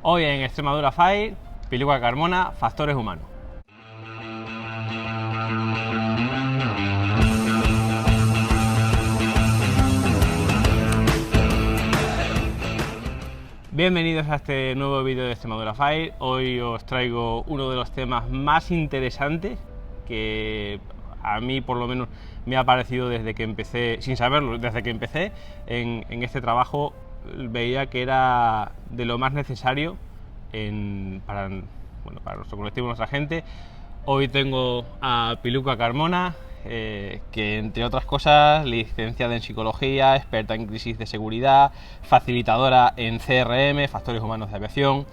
Hoy en Extremadura Fire, Piluca Carmona, factores humanos. Bienvenidos a este nuevo vídeo de Extremadura Fire. Hoy os traigo uno de los temas más interesantes que a mí por lo menos me ha parecido desde que empecé, sin saberlo, desde que empecé en este trabajo. Veía que era de lo más necesario para nuestro colectivo, nuestra gente. Hoy tengo a Piluca Carmona, que entre otras cosas, licenciada en psicología, experta en crisis de seguridad, facilitadora en CRM, factores humanos de aviación,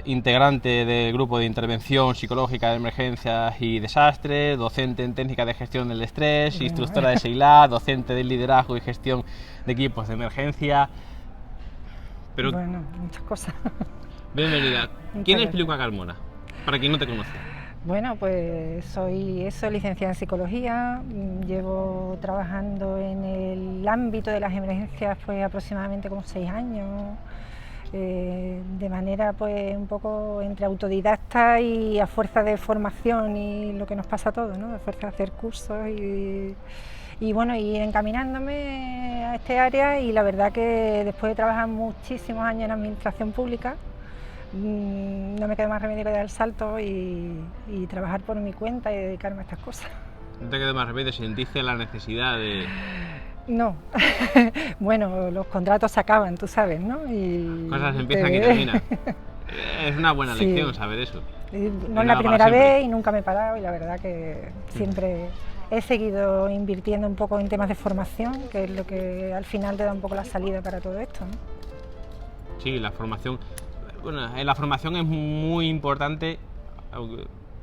integrante del grupo de intervención psicológica de emergencias y desastres, docente en técnica de gestión del estrés, instructora de SEILA, docente de liderazgo y gestión de equipos de emergencia. Pero bueno, muchas cosas. Bienvenida. ¿Quién es Piluca Carmona? Para quien no te conoce. Bueno, pues soy licenciada en psicología, llevo trabajando en el ámbito de las emergencias pues aproximadamente como 6 años, de manera pues un poco entre autodidacta y a fuerza de formación y lo que nos pasa a todos, ¿no? A fuerza de hacer cursos y bueno, y encaminándome a este área, y la verdad que después de trabajar muchísimos años en administración pública, no me queda más remedio que dar el salto y trabajar por mi cuenta y dedicarme a estas cosas. ¿No te queda más remedio? ¿Sentiste la necesidad de...? No, bueno, los contratos se acaban, tú sabes, ¿no? Y cosas empiezan y terminan. Es una buena lección saber eso. No es la primera vez y nunca me he parado, y la verdad que siempre he seguido invirtiendo un poco en temas de formación, que es lo que al final te da un poco la salida para todo esto, ¿no? Sí, la formación. Bueno, la formación es muy importante,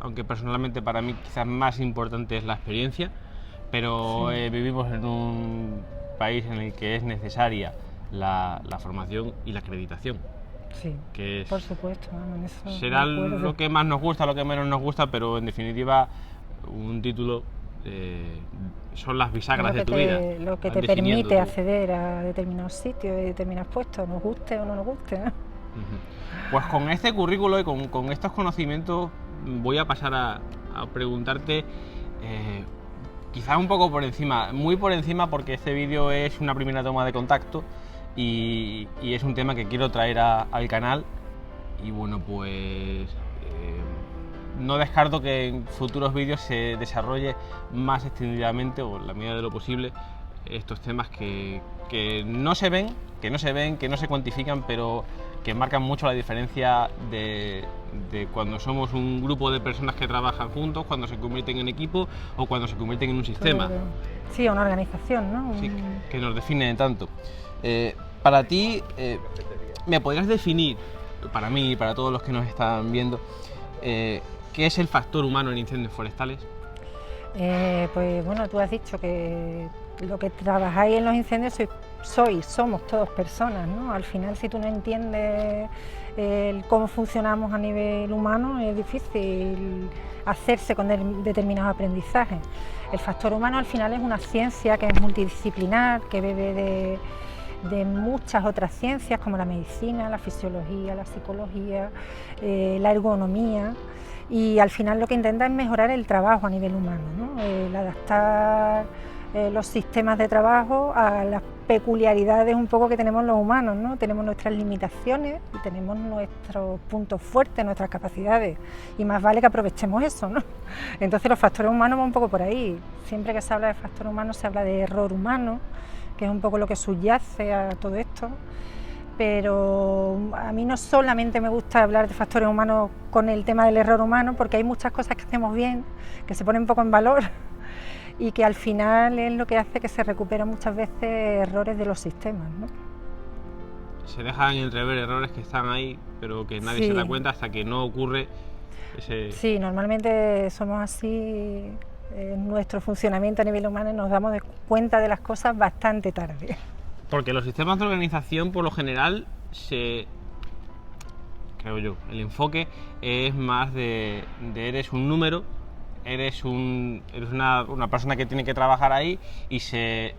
aunque personalmente para mí quizás más importante es la experiencia, pero vivimos en un país en el que es necesaria la formación y la acreditación. Sí, que es, por supuesto. En eso será lo que más nos gusta, lo que menos nos gusta, pero en definitiva un título son las bisagras de tu vida. Lo que te permite acceder a determinados sitios y determinados puestos, nos guste o no nos guste, ¿no? Pues con este currículo y con estos conocimientos voy a pasar a preguntarte, quizás un poco por encima, muy por encima, porque este vídeo es una primera toma de contacto y es un tema que quiero traer al canal. Y bueno, pues no descarto que en futuros vídeos se desarrolle más extendidamente, o en la medida de lo posible, estos temas que no se ven, que no se cuantifican, pero que marcan mucho la diferencia de cuando somos un grupo de personas que trabajan juntos, cuando se convierten en equipo o cuando se convierten en un sistema. Sí, una organización, ¿no? Sí, que nos define tanto. Para ti, ¿me podrías definir, para mí y para todos los que nos están viendo, qué es el factor humano en incendios forestales? Pues bueno, tú has dicho que lo que trabajáis en los incendios somos todos personas, ¿no? Al final, si tú no entiendes cómo funcionamos a nivel humano, es difícil hacerse con determinados aprendizajes. El factor humano al final es una ciencia que es multidisciplinar, que bebe de muchas otras ciencias como la medicina, la fisiología, la psicología, la ergonomía. Y al final lo que intenta es mejorar el trabajo a nivel humano, ¿no? El adaptar los sistemas de trabajo a las peculiaridades un poco que tenemos los humanos, ¿no? Tenemos nuestras limitaciones y tenemos nuestros puntos fuertes, nuestras capacidades, y más vale que aprovechemos eso, ¿no? Entonces los factores humanos van un poco por ahí. Siempre que se habla de factor humano se habla de error humano, que es un poco lo que subyace a todo esto. Pero a mí no solamente me gusta hablar de factores humanos con el tema del error humano, porque hay muchas cosas que hacemos bien, que se ponen un poco en valor y que al final es lo que hace que se recuperen muchas veces errores de los sistemas, ¿no? Se dejan entrever errores que están ahí, pero que nadie se da cuenta hasta que no ocurre ese... Sí, normalmente somos así en nuestro funcionamiento a nivel humano y nos damos cuenta de las cosas bastante tarde. Porque los sistemas de organización, por lo general, creo yo, el enfoque es más de eres un número, eres una persona que tiene que trabajar ahí y se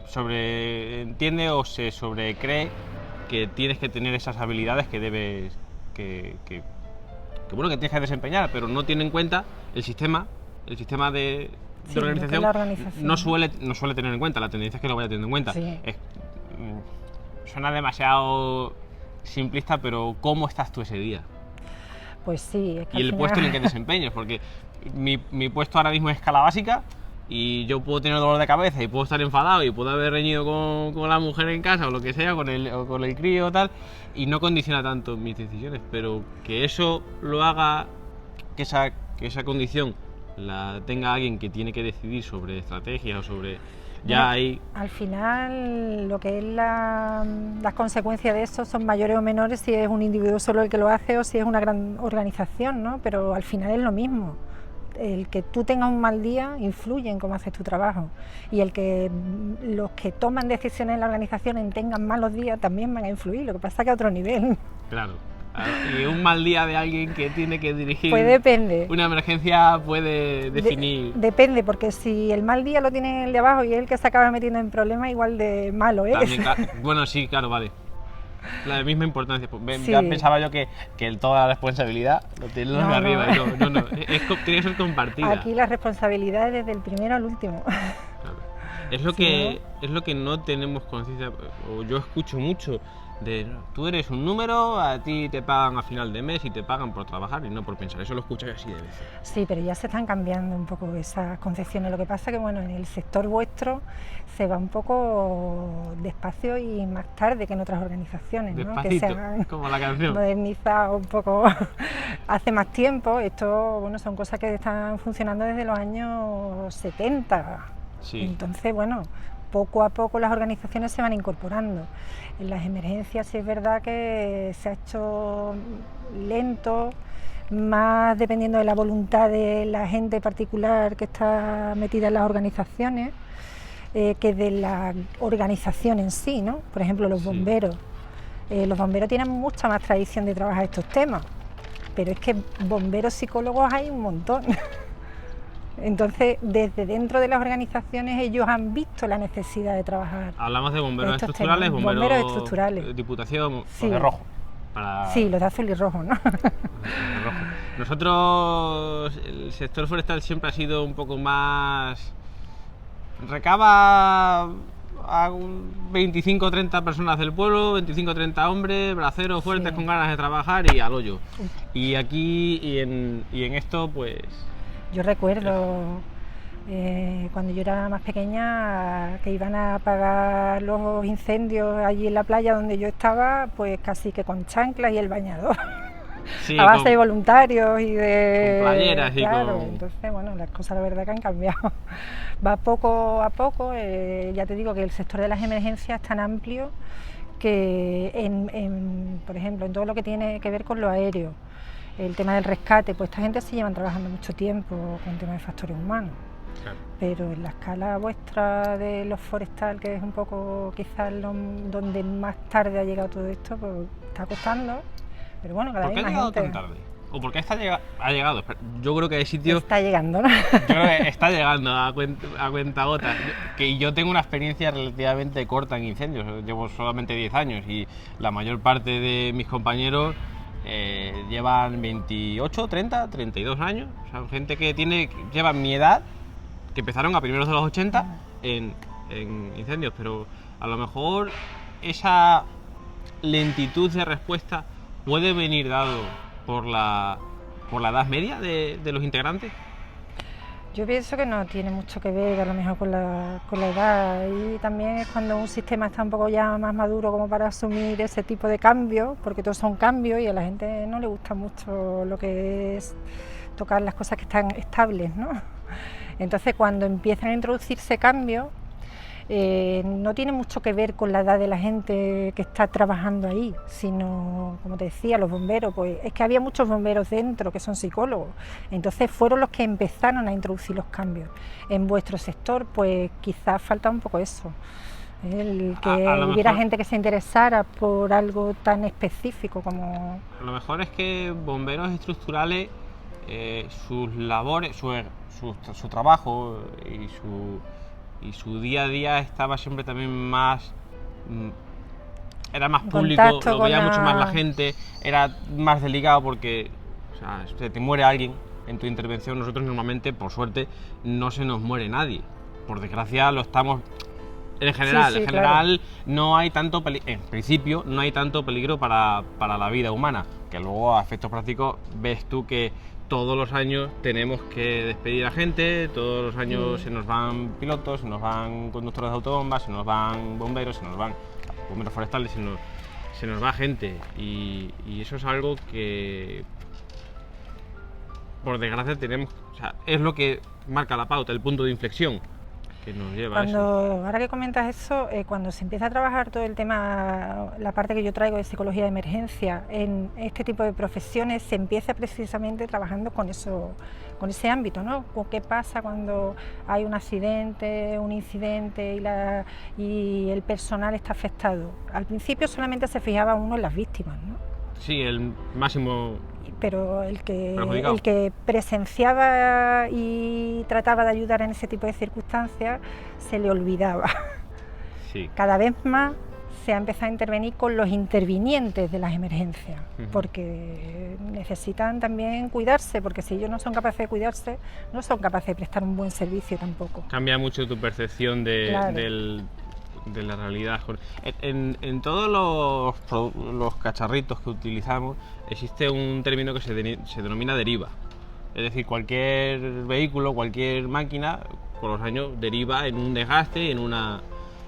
sobreentiende o se sobrecree que tienes que tener esas habilidades que debes, bueno, que tienes que desempeñar, pero no tiene en cuenta el sistema de Sí, organización, la organización. no suele tener en cuenta. La tendencia es que lo vaya teniendo en cuenta. Sí. Suena demasiado simplista, pero ¿cómo estás tú ese día? Pues sí, es que Y el al puesto en el que final... te desempeñes, porque mi puesto ahora mismo es escala básica y yo puedo tener dolor de cabeza y puedo estar enfadado y puedo haber reñido con la mujer en casa o lo que sea, o con el crío o tal, y no condiciona tanto mis decisiones, pero que eso lo haga, que esa condición la tenga alguien que tiene que decidir sobre estrategias o sobre... Ya Bueno, hay... al final, lo que es las consecuencias de eso son mayores o menores si es un individuo solo el que lo hace o si es una gran organización, ¿no? Pero al final es lo mismo. El que tú tengas un mal día influye en cómo haces tu trabajo, y el que los que toman decisiones en la organización tengan malos días también van a influir, lo que pasa que a otro nivel. Claro. Y un mal día de alguien que tiene que dirigir Pues depende. una emergencia puede definir... Depende, porque si el mal día lo tiene el de abajo y es el que se acaba metiendo en problemas, igual de malo es. También, bueno, sí, claro, vale. La misma importancia. Pues, Sí. ya pensaba yo que toda la responsabilidad lo tienen los de No, arriba. no. No. Tiene que ser compartida. Aquí la responsabilidad es desde el primero al último. Claro. Es lo que no tenemos conciencia, o yo escucho mucho de tú eres un número, a ti te pagan a final de mes y te pagan por trabajar y no por pensar. Eso lo escucho así de veces. Sí, pero ya se están cambiando un poco esas concepciones. Lo que pasa que, bueno, en el sector vuestro se va un poco despacio y más tarde que en otras organizaciones, ¿no? Despacito, Que se han como la canción. modernizado un poco hace más tiempo. Esto, bueno, son cosas que están funcionando desde los años 70. Sí. Entonces, bueno, poco a poco las organizaciones se van incorporando. En las emergencias sí es verdad que se ha hecho lento, más dependiendo de la voluntad de la gente particular que está metida en las organizaciones, que de la organización en sí, ¿no? Por ejemplo, los bomberos. Los bomberos tienen mucha más tradición de trabajar estos temas, pero es que bomberos psicólogos hay un montón. Entonces, desde dentro de las organizaciones ellos han visto la necesidad de trabajar. Hablamos de bomberos estos estructurales, temas. Bomberos estructurales. Diputación, Sí. los de rojo. Sí, los de azul y rojo, ¿no? Rojo. Nosotros, el sector forestal siempre ha sido un poco más... Recaba a 25 o 30 personas del pueblo, 25 o 30 hombres, braceros fuertes, Sí. con ganas de trabajar y al hoyo. Y aquí, y en esto, pues... Yo recuerdo cuando yo era más pequeña que iban a apagar los incendios allí en la playa donde yo estaba, pues casi que con chanclas y el bañador. Sí, A base de voluntarios y de... con playeras y claro, con... entonces, bueno, las cosas la verdad que han cambiado. Va poco a poco, ya te digo que el sector de las emergencias es tan amplio que, por ejemplo, en todo lo que tiene que ver con lo aéreo, el tema del rescate, pues esta gente se llevan trabajando mucho tiempo con el tema de factores humanos. Claro. Pero en la escala vuestra de los forestal, que es un poco quizás donde más tarde ha llegado todo esto, pues está costando. Pero bueno, cada ¿Por qué vez ha más llegado gente tan tarde? ¿O por qué ha llegado? Yo creo que hay sitios... está llegando, ¿no? Yo creo que está llegando a cuentagotas. Que yo tengo una experiencia relativamente corta en incendios. Llevo solamente 10 años y la mayor parte de mis compañeros llevan 28, 30, 32 años. O sea, gente que llevan mi edad, que empezaron a primeros de los 80 en incendios. Pero a lo mejor esa lentitud de respuesta puede venir dado por la edad media de los integrantes. Yo pienso que no tiene mucho que ver a lo mejor con la edad, y también es cuando un sistema está un poco ya más maduro como para asumir ese tipo de cambios, porque todos son cambios y a la gente no le gusta mucho lo que es tocar las cosas que están estables, ¿no? Entonces cuando empiezan a introducirse cambios, no tiene mucho que ver con la edad de la gente que está trabajando ahí, sino, como te decía, los bomberos, pues es que había muchos bomberos dentro que son psicólogos, entonces fueron los que empezaron a introducir los cambios. En vuestro sector, pues quizás falta un poco eso, el que hubiera mejor, gente que se interesara por algo tan específico como... A lo mejor es que bomberos estructurales, sus labores, su trabajo y su día a día estaba siempre también más era más En público, contacto lo con veía mucho más la la- gente, era más delicado porque, o sea, se te muere alguien en tu intervención. Nosotros normalmente, por suerte, no se nos muere nadie. Por desgracia lo estamos... En general, Sí, en general no hay tanto en principio no hay tanto peligro para la vida humana, que luego a efectos prácticos ves tú que todos los años tenemos que despedir a gente, todos los años se nos van pilotos, se nos van conductores de autobombas, se nos van bomberos, se nos van bomberos forestales, se nos va gente, y eso es algo que por desgracia tenemos, o sea, es lo que marca la pauta, el punto de inflexión que nos lleva a eso. Ahora que comentas eso, cuando se empieza a trabajar todo el tema, la parte que yo traigo de psicología de emergencia, en este tipo de profesiones se empieza precisamente trabajando con eso, con ese ámbito, ¿no? Con qué pasa cuando hay un accidente, un incidente y el personal está afectado. Al principio solamente se fijaba uno en las víctimas, ¿no? Sí, el máximo. Pero el que presenciaba y trataba de ayudar en ese tipo de circunstancias se le olvidaba. Sí. Cada vez más se ha empezado a intervenir con los intervinientes de las emergencias, porque necesitan también cuidarse, porque si ellos no son capaces de cuidarse, no son capaces de prestar un buen servicio tampoco. Cambia mucho tu percepción de la realidad. En todos los cacharritos que utilizamos existe un término que se denomina deriva. Es decir, cualquier vehículo, cualquier máquina, con los años deriva en un desgaste,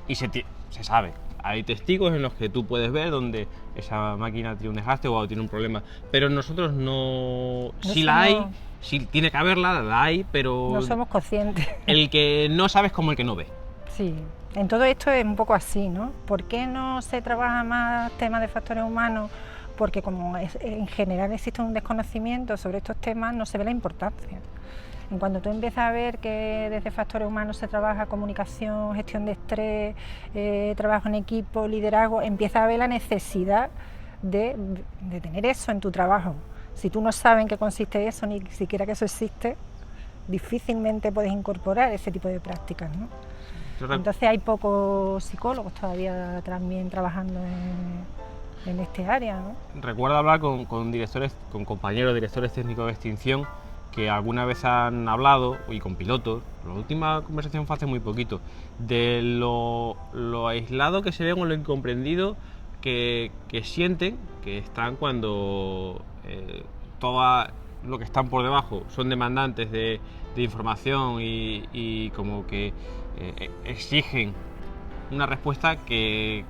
y se sabe. Hay testigos en los que tú puedes ver donde esa máquina tiene un desgaste o tiene un problema, pero nosotros no si la hay, si tiene que haberla, la hay, pero no somos conscientes. El que no sabe es como el que no ve. Sí, en todo esto es un poco así, ¿no? ¿Por qué no se trabaja más temas de factores humanos? Porque como en general existe un desconocimiento sobre estos temas, no se ve la importancia. En cuanto tú empiezas a ver que desde factores humanos se trabaja comunicación, gestión de estrés, trabajo en equipo, liderazgo, empiezas a ver la necesidad de tener eso en tu trabajo. Si tú no sabes en qué consiste eso, ni siquiera que eso existe, difícilmente puedes incorporar ese tipo de prácticas, ¿no? Entonces hay pocos psicólogos todavía también trabajando en este área, ¿no? Recuerdo hablar con compañeros directores técnicos de extinción que alguna vez han hablado, y con pilotos, la última conversación fue hace muy poquito, de lo aislado que se ven o lo incomprendido que sienten que están cuando todo lo que están por debajo son demandantes de información y como que exigen una respuesta que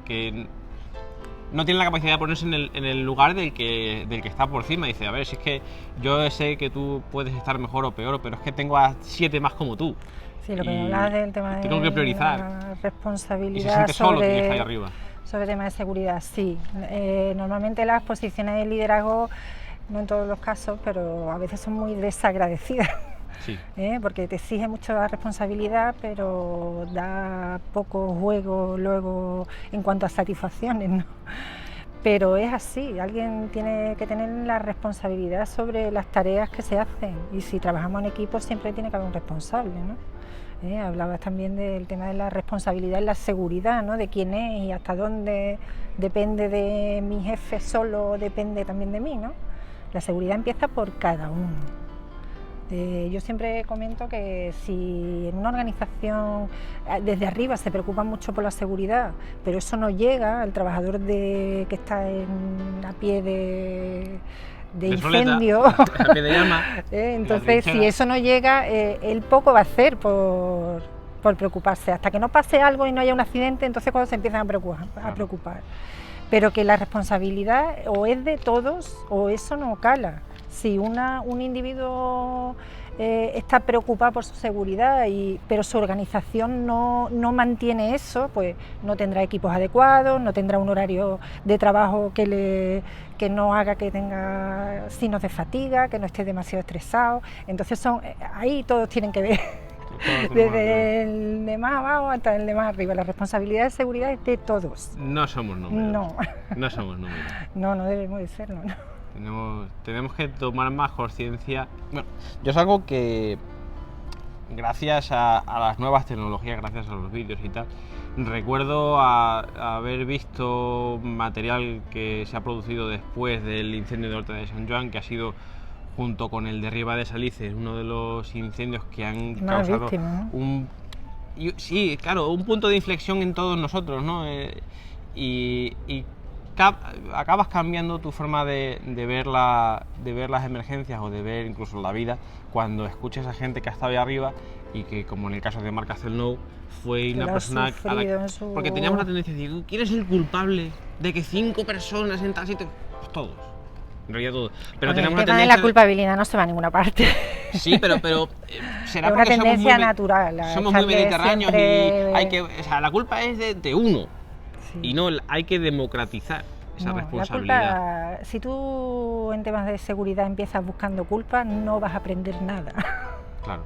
no tiene la capacidad de ponerse en el lugar del que está por encima. Dice, a ver, si es que yo sé que tú puedes estar mejor o peor, pero es que tengo a 7 más como tú. Sí, lo que hablabas del tema de tengo que priorizar. La responsabilidad y se siente solo quien está ahí arriba. Sobre el tema de seguridad, sí. Normalmente las posiciones de liderazgo, no en todos los casos, pero a veces son muy desagradecidas. Sí. Porque te exige mucho la responsabilidad, pero da poco juego luego en cuanto a satisfacciones, ¿no? Pero es así, alguien tiene que tener la responsabilidad sobre las tareas que se hacen, y si trabajamos en equipo siempre tiene que haber un responsable, ¿no? Hablabas también del tema de la responsabilidad y la seguridad, ¿no? De quién es y hasta dónde depende de mi jefe solo, depende también de mí, ¿no? La seguridad empieza por cada uno. Yo siempre comento que si en una organización desde arriba se preocupa mucho por la seguridad, pero eso no llega al trabajador que está a pie de incendio, a pie de llama, entonces si eso no llega, él poco va a hacer por preocuparse, hasta que no pase algo y no haya un accidente, entonces cuando se empiezan a preocupar. Pero que la responsabilidad o es de todos o eso no cala. Si un individuo está preocupado por su seguridad, pero su organización no mantiene eso, pues no tendrá equipos adecuados, no tendrá un horario de trabajo que no haga que tenga signos de fatiga, que no esté demasiado estresado. Entonces ahí todos tienen que ver, desde el de más abajo hasta el de más arriba. La responsabilidad de seguridad es de todos. No somos números. No somos números. No debemos de serlo, ¿no? Tenemos que tomar más conciencia. Bueno, yo es algo que, gracias a las nuevas tecnologías, gracias a los vídeos y tal, recuerdo haber visto material que se ha producido después del incendio de Horta de Sant Joan, que ha sido, junto con el de Riba de Salices, uno de los incendios que han causado víctima, ¿no? Sí, claro, un punto de inflexión en todos nosotros, ¿no? Y acabas cambiando tu forma de ver las emergencias o de ver incluso la vida cuando escuchas a gente que ha estado ahí arriba y que, como en el caso de Marc Castelnau, fue una persona porque teníamos la tendencia a decir, ¿quién es el culpable de que 5 personas en tal sitio? Pues todos. En realidad todo. Pero tenemos el tema de la culpabilidad no se va a ninguna parte. Sí, pero será es una tendencia natural. Somos muy mediterráneos y hay que, o sea, la culpa es de uno. Sí. Y no, hay que democratizar esa responsabilidad. La culpa, si tú en temas de seguridad empiezas buscando culpa, no vas a aprender nada. Claro.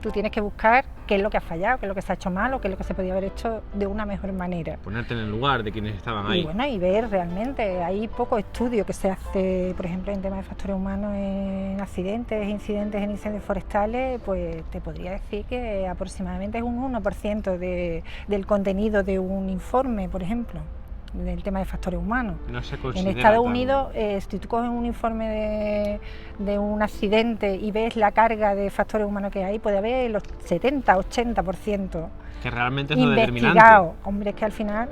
Tú tienes que buscar qué es lo que ha fallado, qué es lo que se ha hecho mal o qué es lo que se podía haber hecho de una mejor manera. Ponerte en el lugar de quienes estaban ahí. Y bueno, y ver realmente, hay poco estudio que se hace, por ejemplo, en temas de factores humanos en accidentes, incidentes en incendios forestales, pues te podría decir que aproximadamente es un 1% del contenido de un informe, por ejemplo, del tema de factores humanos. No se considera en Estados Unidos, si tú coges un informe de un accidente y ves la carga de factores humanos que hay, puede haber los 70-80% que realmente es lo determinante. Hombre, es que al final...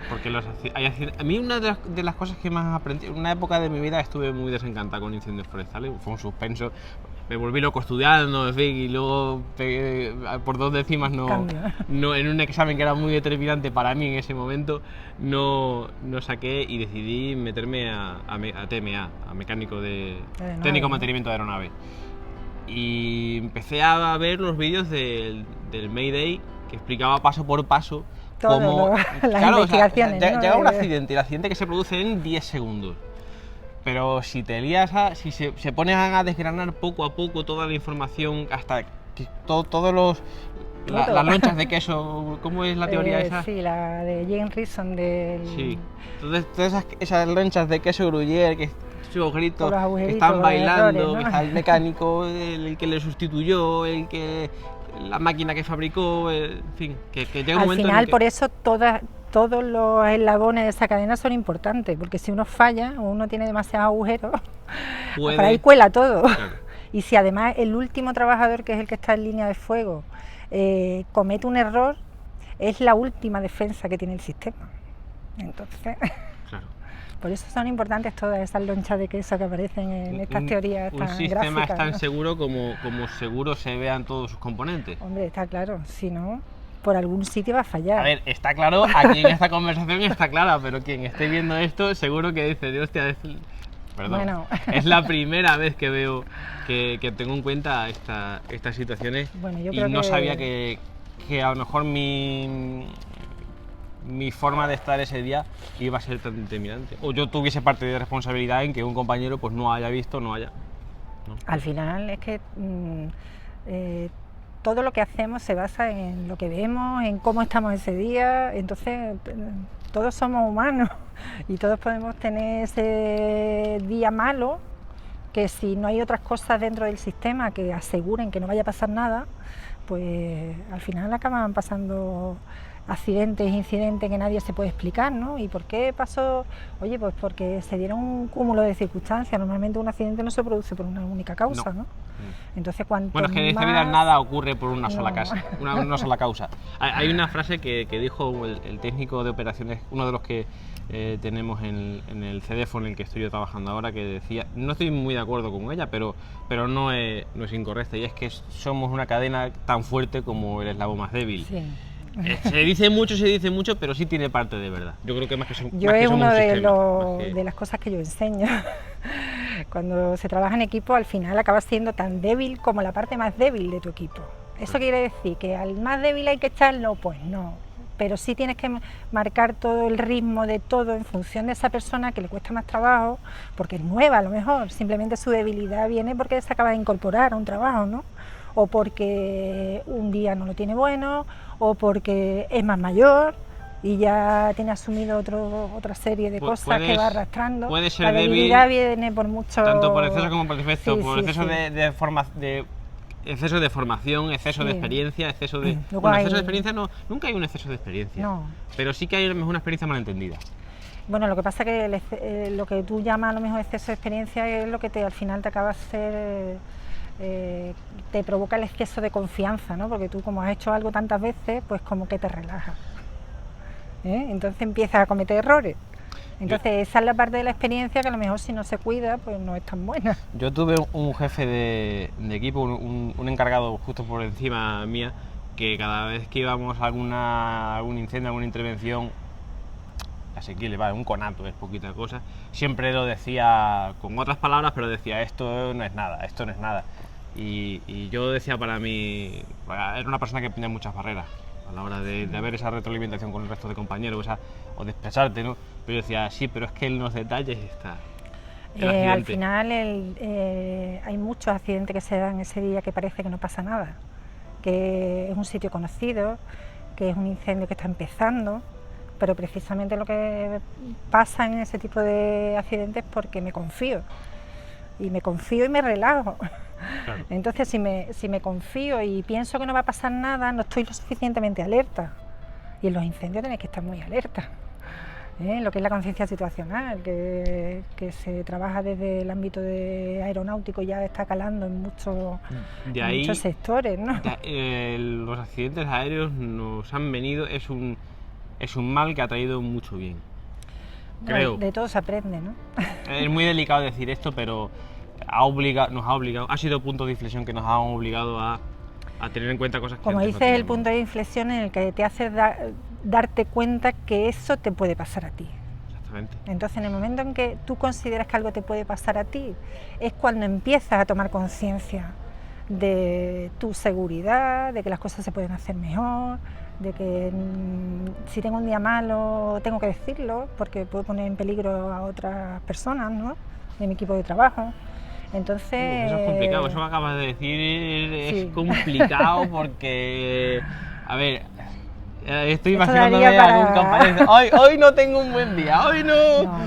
Porque a mí una de las cosas que más aprendí, en una época de mi vida estuve muy desencantado con incendios forestales, fue un suspenso, me volví loco estudiando, en fin, y luego por 2 décimas no, en un examen que era muy determinante para mí en ese momento, no saqué y decidí meterme a TMA, a mecánico técnico de mantenimiento de aeronave. Y empecé a ver los vídeos del Mayday, que explicaba paso por paso cómo las investigaciones, ¿no? Llega un accidente, el accidente que se produce en 10 segundos. Pero si te lías, si se ponen a desgranar poco a poco toda la información hasta que todos las lonchas de queso, ¿cómo es la teoría esa? Sí, la de Jane Reason Sí, entonces todas esas lonchas de queso gruyere que sus gritos, que están bailando, errores, ¿no? Que está el mecánico, el que le sustituyó, la máquina que fabricó, en fin, que llega un momento al final, en que... por eso todos los eslabones de esa cadena son importantes, porque si uno falla o uno tiene demasiados agujeros, por ahí cuela todo. Claro. Y si además el último trabajador, que es el que está en línea de fuego, comete un error, es la última defensa que tiene el sistema. Entonces, claro. Por eso son importantes todas esas lonchas de queso que aparecen en estas teorías tan gráficas. Un sistema es tan seguro como seguro se vean todos sus componentes. Hombre, está claro, si no, por algún sitio va a fallar. A ver, está claro, aquí en esta conversación está clara, pero quien esté viendo esto seguro que dice, hostia, es la primera vez que veo que tengo en cuenta estas situaciones, y no sabía que a lo mejor mi forma de estar ese día iba a ser tan determinante, o yo tuviese parte de responsabilidad en que un compañero pues no haya visto, ¿no? Al final es que todo lo que hacemos se basa en lo que vemos, en cómo estamos ese día, entonces todos somos humanos y todos podemos tener ese día malo, que si no hay otras cosas dentro del sistema que aseguren que no vaya a pasar nada, pues al final acaban pasando accidentes, incidentes que nadie se puede explicar, ¿no? ¿Y por qué pasó? Oye, pues porque se dieron un cúmulo de circunstancias. Normalmente un accidente no se produce por una única causa, ¿no? Entonces, bueno, es que en esta vida nada ocurre por una sola causa. Hay una frase que dijo el técnico de operaciones, uno de los que tenemos en el CDFO en el que estoy yo trabajando ahora, que decía, no estoy muy de acuerdo con ella, pero no es incorrecta, y es que somos una cadena tan fuerte como el eslabón más débil. Sí. Se dice mucho, pero sí tiene parte de verdad. Yo creo que más que somos un sistema. Yo es una de las cosas que yo enseño. Cuando se trabaja en equipo, al final acabas siendo tan débil como la parte más débil de tu equipo. ¿Eso quiere decir que al más débil hay que echarlo? Pues no. Pero sí tienes que marcar todo el ritmo de todo en función de esa persona que le cuesta más trabajo, porque es nueva a lo mejor, simplemente su debilidad viene porque se acaba de incorporar a un trabajo, ¿no? O porque un día no lo tiene bueno, o porque es más mayor y ya tiene asumido otra serie de cosas que va arrastrando. Puede ser la debilidad débil, viene por mucho... tanto por exceso como por defecto, sí, por exceso de exceso de formación, exceso de Sí. experiencia, exceso de... Luego Bueno, hay- exceso de experiencia no, nunca hay un exceso de experiencia, No. pero sí que hay a lo mejor una experiencia malentendida. Bueno, lo que pasa es que lo que tú llamas a lo mejor exceso de experiencia es lo que al final te acaba de hacer, te provoca el exceso de confianza, ¿no? Porque tú como has hecho algo tantas veces, pues como que te relajas, ¿eh? Entonces empiezas a cometer errores. Entonces esa es la parte de la experiencia que a lo mejor si no se cuida, pues no es tan buena. Yo tuve un jefe de equipo, un encargado justo por encima mía, que cada vez que íbamos a algún incendio, alguna intervención asequible, vale, un conato, es poquita cosa, siempre lo decía con otras palabras, pero decía esto no es nada, esto no es nada. Y yo decía para mí, era una persona que tenía muchas barreras a la hora de haber esa retroalimentación con el resto de compañeros, o de expresarte, ¿no? Pero yo decía, sí, pero es que en los detalles está. Al final hay muchos accidentes que se dan ese día que parece que no pasa nada, que es un sitio conocido, que es un incendio que está empezando, pero precisamente lo que pasa en ese tipo de accidentes es porque me confío y me relajo. Claro. Entonces si me confío y pienso que no va a pasar nada, no estoy lo suficientemente alerta, y en los incendios tenéis que estar muy alerta. Lo que es la conciencia situacional, que se trabaja desde el ámbito aeronáutico, ya está calando en muchos sectores, ¿no? Los accidentes aéreos nos han venido, es un mal que ha traído mucho bien, creo. De todo se aprende, ¿no? Es muy delicado decir esto, pero nos ha obligado, ha sido punto de inflexión que nos han obligado a tener en cuenta cosas que como antes no dices, el teníamos. punto de inflexión en el que te hace darte cuenta que eso te puede pasar a ti. Exactamente. Entonces, en el momento en que tú consideras que algo te puede pasar a ti, es cuando empiezas a tomar conciencia de tu seguridad, de que las cosas se pueden hacer mejor, de que si tengo un día malo tengo que decirlo porque puedo poner en peligro a otras personas, ¿no?, de mi equipo de trabajo. Entonces... Eso es complicado, eso que acabas de decir es Sí. complicado porque, a ver, estoy Esto imaginándome daría para- algún compañero, hoy no tengo un buen día, hoy no,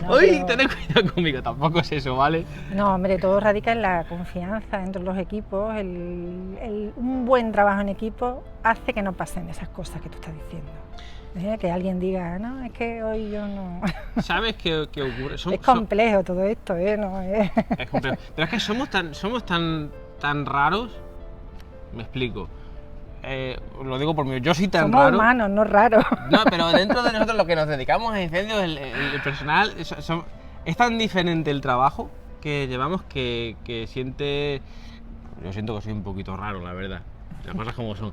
hoy pero- tened cuidado conmigo, tampoco es eso, ¿vale? No, hombre, todo radica en la confianza dentro de los equipos. Un buen trabajo en equipo hace que no pasen esas cosas que tú estás diciendo. Que alguien diga, no, es que hoy yo no... ¿Sabes qué ocurre? Es complejo todo esto, no es... Es complejo. Pero es que somos tan raros, me explico. Lo digo por mí, yo soy tan Somos raro. humanos, no raros. No, pero dentro de nosotros, lo que nos dedicamos a incendios, el personal, es tan diferente el trabajo que llevamos que siente... Yo siento que soy un poquito raro, la verdad. Las cosas como son.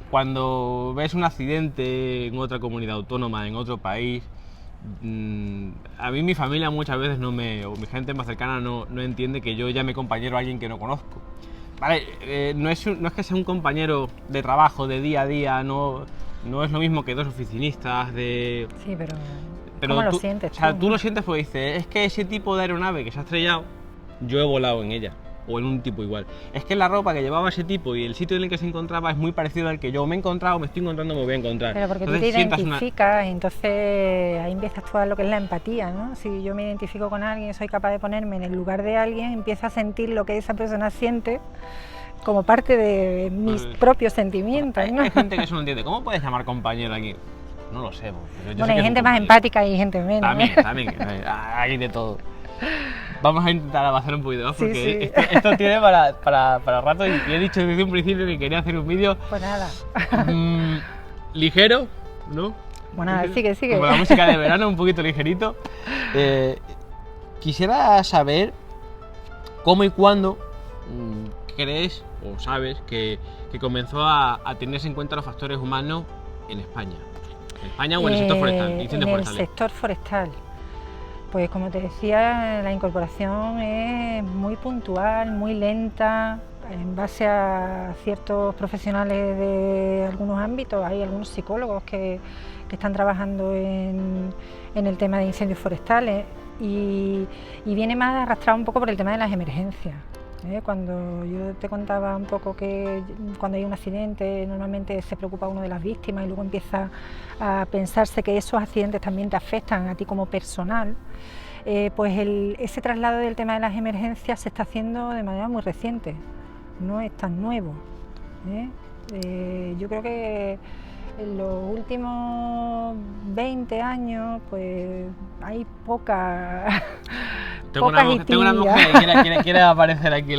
Cuando ves un accidente en otra comunidad autónoma, en otro país, a mí mi familia muchas veces o mi gente más cercana no entiende que yo llame compañero a alguien que no conozco. Vale, no es que sea un compañero de trabajo, de día a día, no es lo mismo que dos oficinistas de... Sí, pero Pero ¿cómo tú, lo sientes o sea, tú? tú lo sientes porque dices, es que ese tipo de aeronave que se ha estrellado, yo he volado en ella, o en un tipo igual. Es que la ropa que llevaba ese tipo y el sitio en el que se encontraba es muy parecido al que yo me he encontrado, me estoy encontrando, me voy a encontrar. Pero porque Entonces tú te sientas identificas, entonces ahí empiezas tú a lo que es la empatía, ¿no? Si yo me identifico con alguien, soy capaz de ponerme en el lugar de alguien, empiezo a sentir lo que esa persona siente como parte de mis propios sentimientos, ¿no? Hay gente que eso no entiende. ¿Cómo puedes llamar compañero aquí? No lo sé. Yo Bueno, sé hay que es gente un más compañero. empática y gente menos. También, hay de todo. Vamos a intentar avanzar un poquito más Sí, porque sí. esto tiene para rato y he dicho desde un principio que quería hacer un vídeo Pues nada. ligero, ¿no? Bueno, nada, sigue. Como la música de verano, un poquito ligerito. Quisiera saber cómo y cuándo crees o sabes que comenzó a tenerse en cuenta los factores humanos en España. ¿En España o en el sector forestal? Incendios En el forestales. sector forestal. Pues como te decía, la incorporación es muy puntual, muy lenta, en base a ciertos profesionales de algunos ámbitos. Hay algunos psicólogos que están trabajando en el tema de incendios forestales y viene más arrastrado un poco por el tema de las emergencias. Cuando yo te contaba un poco que cuando hay un accidente normalmente se preocupa uno de las víctimas y luego empieza a pensarse que esos accidentes también te afectan a ti como personal, pues ese traslado del tema de las emergencias se está haciendo de manera muy reciente. no es tan nuevo, ¿eh? Yo creo que en los últimos 20 años pues hay pocas Tengo una mujer que quiere aparecer aquí.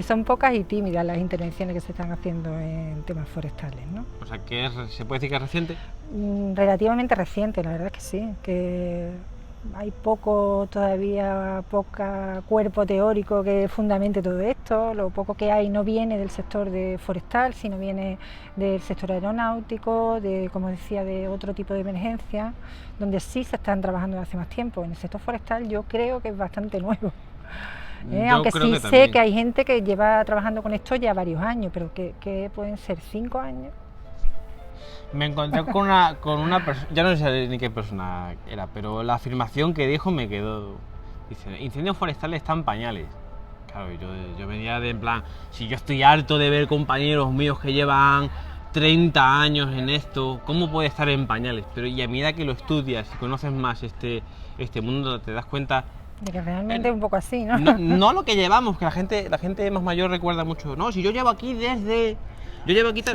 Son pocas y tímidas las intervenciones que se están haciendo en temas forestales, ¿no? O sea, que ¿se puede decir que es reciente? Relativamente reciente, la verdad es que sí, que hay todavía poca cuerpo teórico que fundamente todo esto. Lo poco que hay no viene del sector forestal, sino viene del sector aeronáutico, como decía, de otro tipo de emergencias, donde sí se están trabajando hace más tiempo. En el sector forestal yo creo que es bastante nuevo. Aunque sí sé que hay gente que lleva trabajando con esto ya varios años, pero que pueden ser 5 años. Me encontré con una persona, ya no sé ni qué persona era, pero la afirmación que dijo me quedó. Dice, incendios forestales están pañales. Claro, yo venía en plan, si yo estoy harto de ver compañeros míos que llevan 30 años en esto, ¿cómo puede estar en pañales? Pero y a medida que lo estudias y conoces más este mundo, te das cuenta de que realmente es un poco así, ¿no? No lo que llevamos, que la gente más mayor recuerda mucho, no, si yo llevo aquí sí,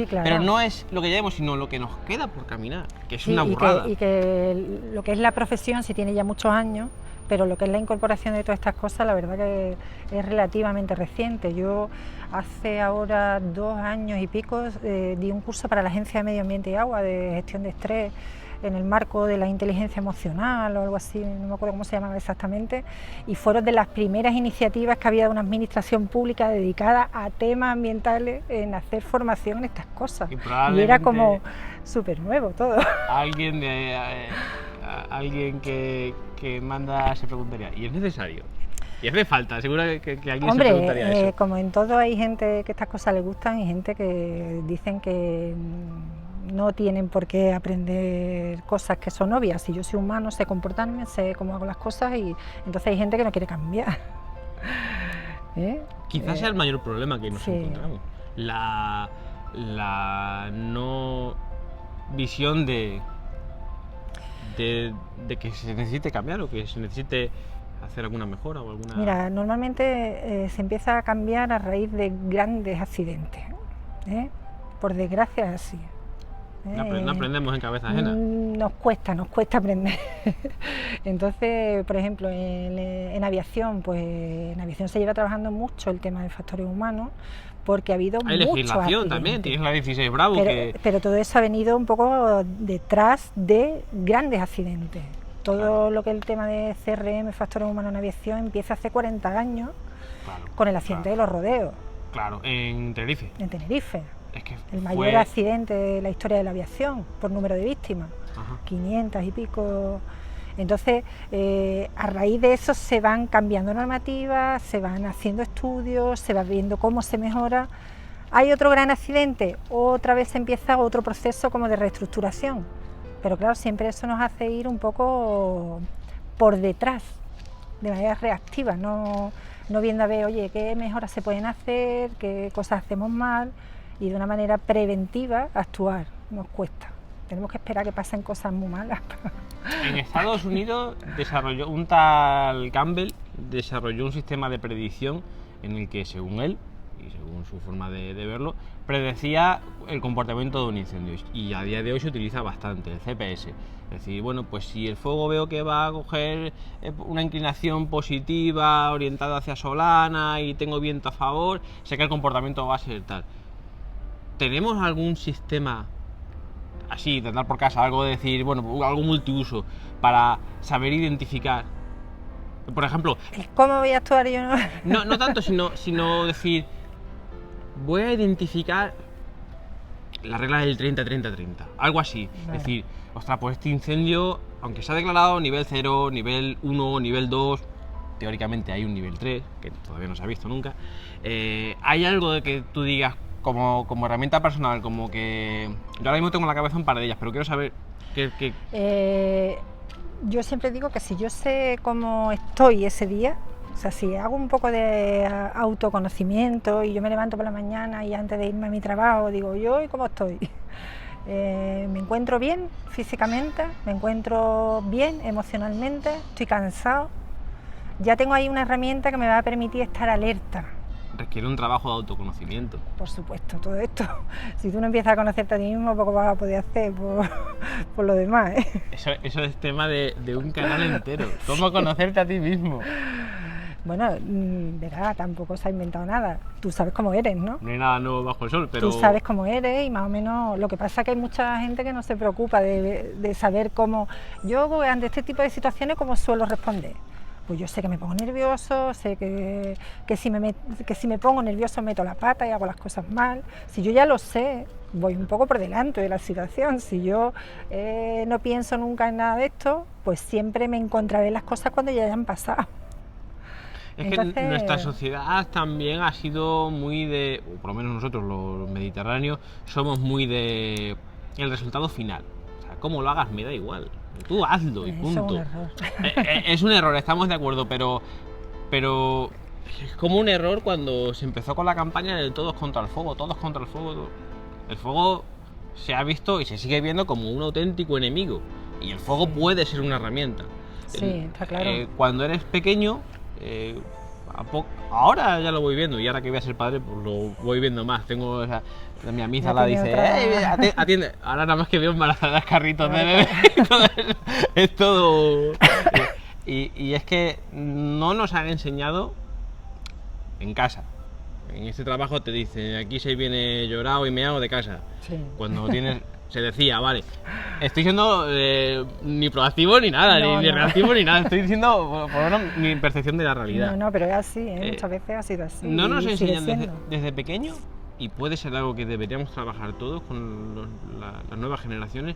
claro. Pero no es lo que llevamos, sino lo que nos queda por caminar, que es una burrada. Y que lo que es la profesión sí tiene ya muchos años, pero lo que es la incorporación de todas estas cosas, la verdad que es relativamente reciente. Yo hace ahora 2 años y pico di un curso para la Agencia de Medio Ambiente y Agua de gestión de estrés, en el marco de la inteligencia emocional o algo así, no me acuerdo cómo se llamaba exactamente, y fueron de las primeras iniciativas que había de una administración pública dedicada a temas ambientales en hacer formación en estas cosas. Y era como súper nuevo todo. Alguien que manda se preguntaría, ¿y es necesario? Y hace falta, seguro que alguien se preguntaría eso. Como en todo hay gente que estas cosas les gustan y gente que dicen que no tienen por qué aprender cosas que son obvias. Si yo soy humano, sé comportarme, sé cómo hago las cosas, y entonces hay gente que no quiere cambiar. Quizás sea el mayor problema que nos encontramos. La no visión de que se necesite cambiar o que se necesite hacer alguna mejora o alguna... Mira, normalmente se empieza a cambiar a raíz de grandes accidentes. Por desgracia es así. No aprendemos en cabeza ajena. Nos cuesta aprender. Entonces, por ejemplo, en aviación, pues en aviación se lleva trabajando mucho el tema de factores humanos, porque ha habido hay muchos legislación accidentes. También, tienes la 16 Bravo. Pero todo eso ha venido un poco detrás de grandes accidentes. Todo lo que es el tema de CRM, factores humanos en aviación, empieza hace 40 años con el accidente de los rodeos. Claro, en Tenerife. En Tenerife. Es que el mayor accidente de la historia de la aviación por número de víctimas, 500 y pico. Entonces, a raíz de eso se van cambiando normativas, se van haciendo estudios, se va viendo cómo se mejora. Hay otro gran accidente, otra vez empieza otro proceso como de reestructuración, pero claro, siempre eso nos hace ir un poco por detrás, de manera reactiva, no viendo a ver, oye, qué mejoras se pueden hacer, qué cosas hacemos mal, y de una manera preventiva actuar. Nos cuesta, tenemos que esperar que pasen cosas muy malas. En Estados Unidos un tal Campbell desarrolló un sistema de predicción en el que, según él y según su forma de verlo, predecía el comportamiento de un incendio, y a día de hoy se utiliza bastante el CPS. Es decir, bueno, pues si el fuego veo que va a coger una inclinación positiva orientada hacia Solana y tengo viento a favor, sé que el comportamiento va a ser tal. ¿Tenemos algún sistema así, de andar por casa, algo de decir, bueno, algo multiuso para saber identificar? Por ejemplo... ¿Cómo voy a actuar yo? No tanto, sino decir, voy a identificar la regla del 30-30-30, algo así. Vale. Es decir, ostras, pues este incendio, aunque se ha declarado nivel 0, nivel 1, nivel 2, teóricamente hay un nivel 3, que todavía no se ha visto nunca, ¿hay algo de que tú digas, como herramienta personal, como que yo ahora mismo tengo en la cabeza un par de ellas, pero quiero saber qué... Yo siempre digo que si yo sé cómo estoy ese día, o sea, si hago un poco de autoconocimiento y yo me levanto por la mañana y antes de irme a mi trabajo digo, yo hoy cómo estoy, me encuentro bien físicamente, me encuentro bien emocionalmente, estoy cansado, ya tengo ahí una herramienta que me va a permitir estar alerta. requiere un trabajo de autoconocimiento. Por supuesto, todo esto. Si tú no empiezas a conocerte a ti mismo, poco vas a poder hacer por lo demás, ¿eh? Eso es tema de un canal entero. ¿Cómo conocerte a ti mismo? Bueno, verá, tampoco se ha inventado nada. Tú sabes cómo eres, ¿no? No hay nada nuevo bajo el sol, pero... Tú sabes cómo eres y más o menos... Lo que pasa es que hay mucha gente que no se preocupa de saber cómo... Yo, ante este tipo de situaciones, ¿cómo suelo responder? Pues yo sé que me pongo nervioso, sé que si me pongo nervioso meto la pata y hago las cosas mal. Si yo ya lo sé, voy un poco por delante de la situación. Si yo no pienso nunca en nada de esto, pues siempre me encontraré las cosas cuando ya hayan pasado. Es que nuestra sociedad también ha sido muy de, o por lo menos nosotros los mediterráneos, somos muy de el resultado final. O sea, cómo lo hagas me da igual. Tú hazlo y punto. Es un error. Es un error, estamos de acuerdo, pero es como un error cuando se empezó con la campaña de todos contra el fuego, todos contra el fuego. El fuego se ha visto y se sigue viendo como un auténtico enemigo. Y el fuego puede ser una herramienta. Sí, está claro. Cuando eres pequeño, ahora ya lo voy viendo, y ahora que voy a ser padre pues lo voy viendo más. Tengo mi amiga la dice, atiende. Ahora nada más que veo embarazadas, carritos de bebé. Es todo. Y es que no nos han enseñado en casa. En este trabajo te dicen, aquí se viene llorado y meado de casa. Sí. Cuando tienes... Se decía, vale, estoy siendo ni proactivo ni nada, ni reactivo ni nada, estoy diciendo por lo menos mi percepción de la realidad. No, pero es así, muchas veces ha sido así. No nos enseñan desde pequeño, y puede ser algo que deberíamos trabajar todos con las nuevas generaciones,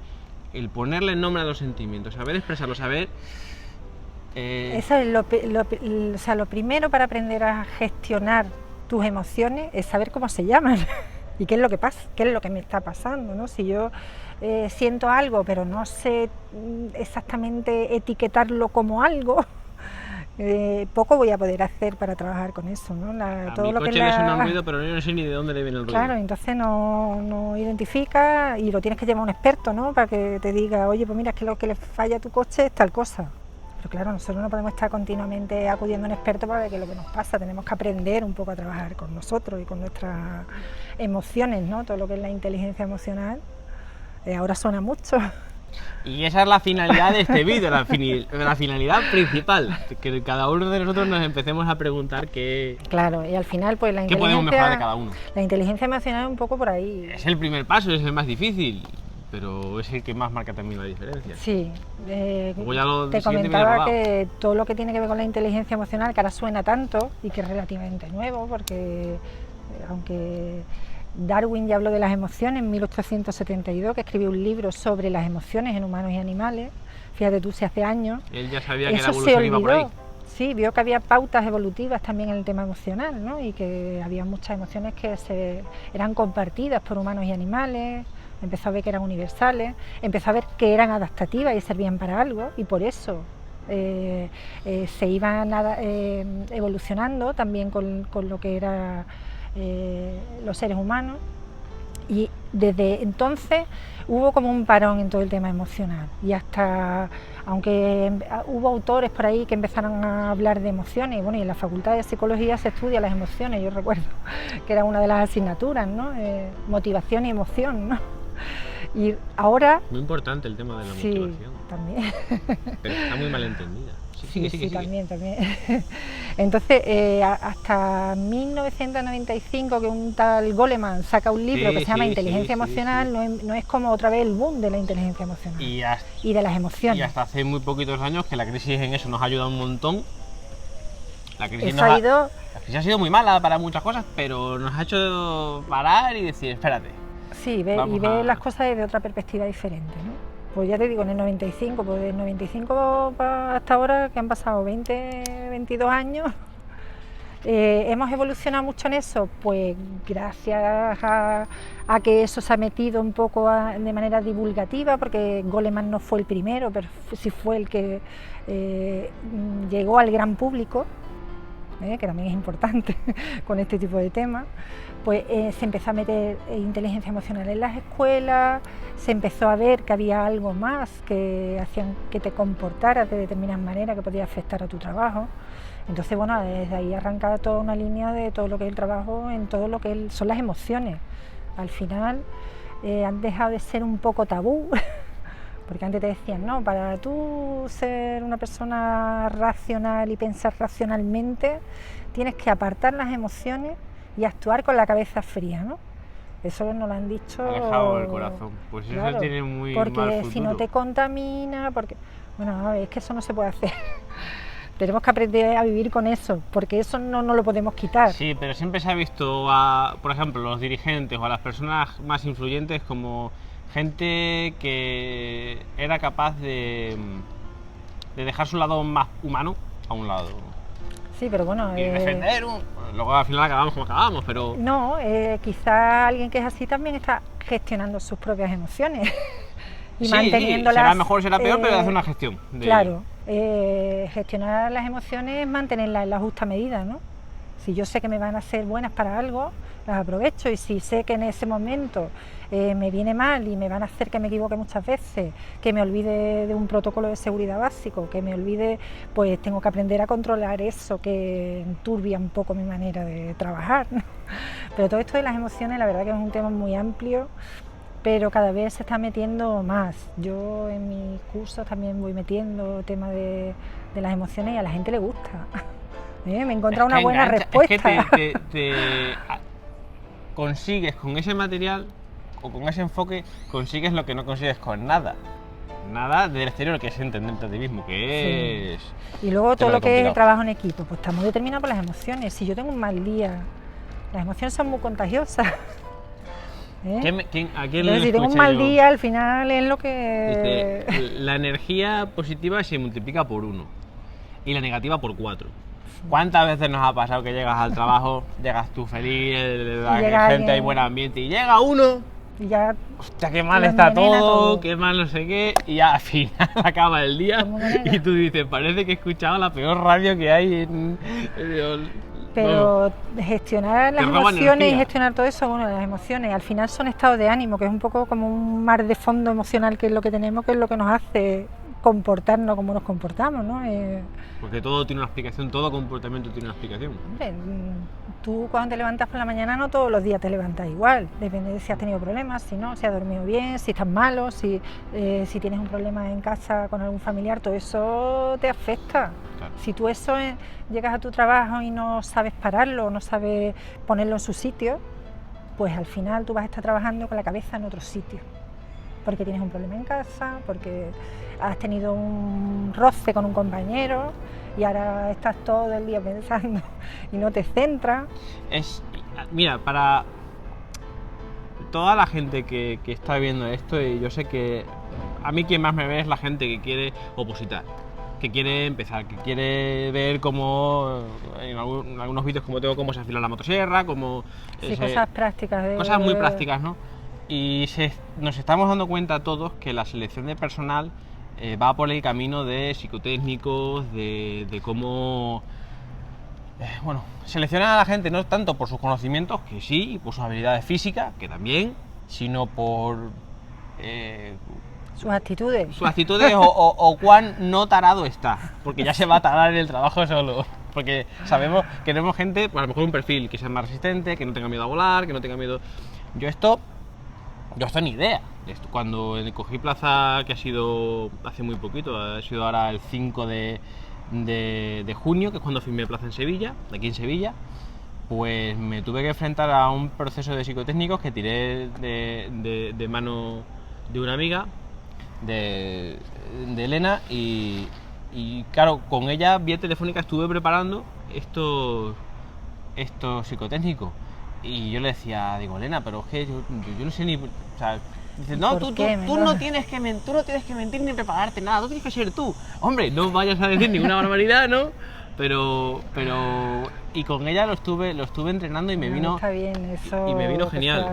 el ponerle nombre a los sentimientos, saber expresarlo, saber... Eso es lo primero para aprender a gestionar tus emociones, es saber cómo se llaman. ¿Y qué es lo que pasa? ¿Qué es lo que me está pasando? ¿No? Si yo siento algo, pero no sé exactamente etiquetarlo como algo, poco voy a poder hacer para trabajar con eso, ¿no? Todo lo que le suena un ruido, pero yo no sé ni de dónde le viene el ruido. Claro, entonces no identifica y lo tienes que llevar a un experto, ¿no? Para que te diga, oye, pues mira, es que lo que le falla a tu coche es tal cosa. Pero claro, nosotros no podemos estar continuamente acudiendo a un experto para ver qué es lo que nos pasa. Tenemos que aprender un poco a trabajar con nosotros y con nuestras emociones, ¿no? Todo lo que es la inteligencia emocional, ahora suena mucho. Y esa es la finalidad de este vídeo, la finalidad principal, que cada uno de nosotros nos empecemos a preguntar qué... Claro, y al final pues ¿qué podemos mejorar de cada uno? La inteligencia emocional es un poco por ahí. Es el primer paso, es el más difícil, pero es el que más marca también la diferencia. Sí, te comentaba que todo lo que tiene que ver con la inteligencia emocional, que ahora suena tanto y que es relativamente nuevo, porque aunque Darwin ya habló de las emociones en 1872, que escribió un libro sobre las emociones en humanos y animales, fíjate tú, si hace años. Él ya sabía que la evolución iba por ahí. Sí, vio que había pautas evolutivas también en el tema emocional, ¿no? Y que había muchas emociones que eran compartidas por humanos y animales. Empezó a ver que eran universales, empezó a ver que eran adaptativas y servían para algo, y por eso se iban evolucionando también con lo que eran los seres humanos, y desde entonces hubo como un parón en todo el tema emocional, y hasta, aunque hubo autores por ahí que empezaron a hablar de emociones, y bueno, y en la Facultad de Psicología se estudia las emociones, yo recuerdo que era una de las asignaturas, ¿no? Motivación y emoción, ¿no? Y ahora... Muy importante el tema de la motivación. También. Pero está muy mal entendida. Sí, también. Entonces, hasta 1995, que un tal Goleman saca un libro que se llama Inteligencia Emocional, no es como otra vez el boom de la inteligencia emocional y de las emociones. Y hasta hace muy poquitos años que la crisis en eso nos ha ayudado un montón. La crisis ha sido muy mala para muchas cosas, pero nos ha hecho parar y decir, espérate. Sí, ver las cosas desde otra perspectiva diferente, ¿no? Pues ya te digo, en el 95, pues del 95 hasta ahora, que han pasado 22 años, hemos evolucionado mucho en eso, pues gracias a que eso se ha metido un poco de manera divulgativa, porque Goleman no fue el primero, pero sí fue el que llegó al gran público, que también es importante con este tipo de temas. Pues se empezó a meter inteligencia emocional en las escuelas, se empezó a ver que había algo más que hacían que te comportaras de determinada manera que podía afectar a tu trabajo, Entonces, bueno, desde ahí arranca toda una línea de todo lo que es el trabajo en todo lo que son las emociones. Al final han dejado de ser un poco tabú, porque antes te decían, no, para tú ser una persona racional y pensar racionalmente, tienes que apartar las emociones y actuar con la cabeza fría, ¿no? Eso nos lo han dicho. Alejado del corazón. Pues eso claro, tiene muy porque mal futuro. si no te contamina, porque bueno, a ver, es que eso no se puede hacer. Tenemos que aprender a vivir con eso, porque eso no lo podemos quitar. Sí, pero siempre se ha visto por ejemplo, los dirigentes o a las personas más influyentes como gente que era capaz de dejar su lado más humano a un lado. Sí, pero bueno... Y defender luego al final acabamos como acabamos, pero... No, quizá alguien que es así también está gestionando sus propias emociones y sí, manteniéndolas... será mejor, será peor, pero hace una gestión. Claro, gestionar las emociones es mantenerlas en la justa medida, ¿no? Si yo sé que me van a ser buenas para algo, las aprovecho, y si sé que en ese momento me viene mal y me van a hacer que me equivoque muchas veces, que me olvide de un protocolo de seguridad básico, que me olvide, pues tengo que aprender a controlar eso que enturbia un poco mi manera de trabajar, ¿no? Pero todo esto de las emociones, la verdad que es un tema muy amplio, pero cada vez se está metiendo más. Yo en mis cursos también voy metiendo tema de las emociones y a la gente le gusta. Me he encontrado una buena respuesta. Es que te consigues con ese material o con ese enfoque, consigues lo que no consigues con nada. Nada del exterior, que es entenderte a ti mismo, que es... Sí. Y luego todo lo que es el trabajo en equipo, pues está muy determinado por las emociones. Si yo tengo un mal día, las emociones son muy contagiosas. ¿A quién Entonces, si tengo un mal día, al final es lo que... Dice, la energía positiva se multiplica por 1 y la negativa por 4. ¿Cuántas veces nos ha pasado que llegas al trabajo, llegas tú feliz, la gente, hay buen ambiente, y llega uno y ya... Hostia, qué mal está todo, qué mal no sé qué, y ya al final acaba el día y tú dices, parece que he escuchado la peor radio que hay en... Pero gestionar las emociones y gestionar todo eso, bueno, las emociones al final son estados de ánimo, que es un poco como un mar de fondo emocional, que es lo que tenemos, que es lo que nos hace comportarnos como nos comportamos, ¿no? Porque todo tiene una explicación, todo comportamiento tiene una explicación. Hombre, tú cuando te levantas por la mañana no todos los días te levantas igual, depende de si has tenido problemas, si no, si has dormido bien, si estás malo, si tienes un problema en casa con algún familiar, todo eso te afecta. Claro. Si tú eso llegas a tu trabajo y no sabes pararlo, no sabes ponerlo en su sitio, pues al final tú vas a estar trabajando con la cabeza en otro sitio, porque tienes un problema en casa, porque has tenido un roce con un compañero y ahora estás todo el día pensando y no te centras. Mira, para toda la gente que está viendo esto, y yo sé que a mí quien más me ve es la gente que quiere opositar, que quiere empezar, que quiere ver cómo, en algunos vídeos como tengo, cómo se afila la motosierra, cómo... Sí, cosas prácticas. Cosas muy prácticas, ¿no? Y nos estamos dando cuenta todos que la selección de personal va por el camino de psicotécnicos, de cómo... bueno, seleccionar a la gente no tanto por sus conocimientos, que sí, y por sus habilidades físicas, que también, sino por... sus actitudes. Sus actitudes o cuán no tarado está, porque ya se va a tardar en el trabajo solo. Porque sabemos que tenemos gente, pues a lo mejor un perfil que sea más resistente, que no tenga miedo a volar, que no tenga miedo... Yo esto ni idea. Cuando cogí plaza, que ha sido hace muy poquito, ha sido ahora el 5 de junio, que es cuando firmé plaza en Sevilla, aquí en Sevilla, pues me tuve que enfrentar a un proceso de psicotécnicos que tiré de mano de una amiga, de Elena, y claro, con ella vía telefónica estuve preparando estos psicotécnicos. Y yo le decía, digo, Elena, pero es que yo no sé ni... O sea, dice, no, tú no tienes que mentir ni prepararte nada, tú tienes que ser tú. Hombre, no vayas a decir ninguna barbaridad, ¿no? Pero y con ella lo estuve entrenando y me vino... Está bien, eso... Y me vino genial.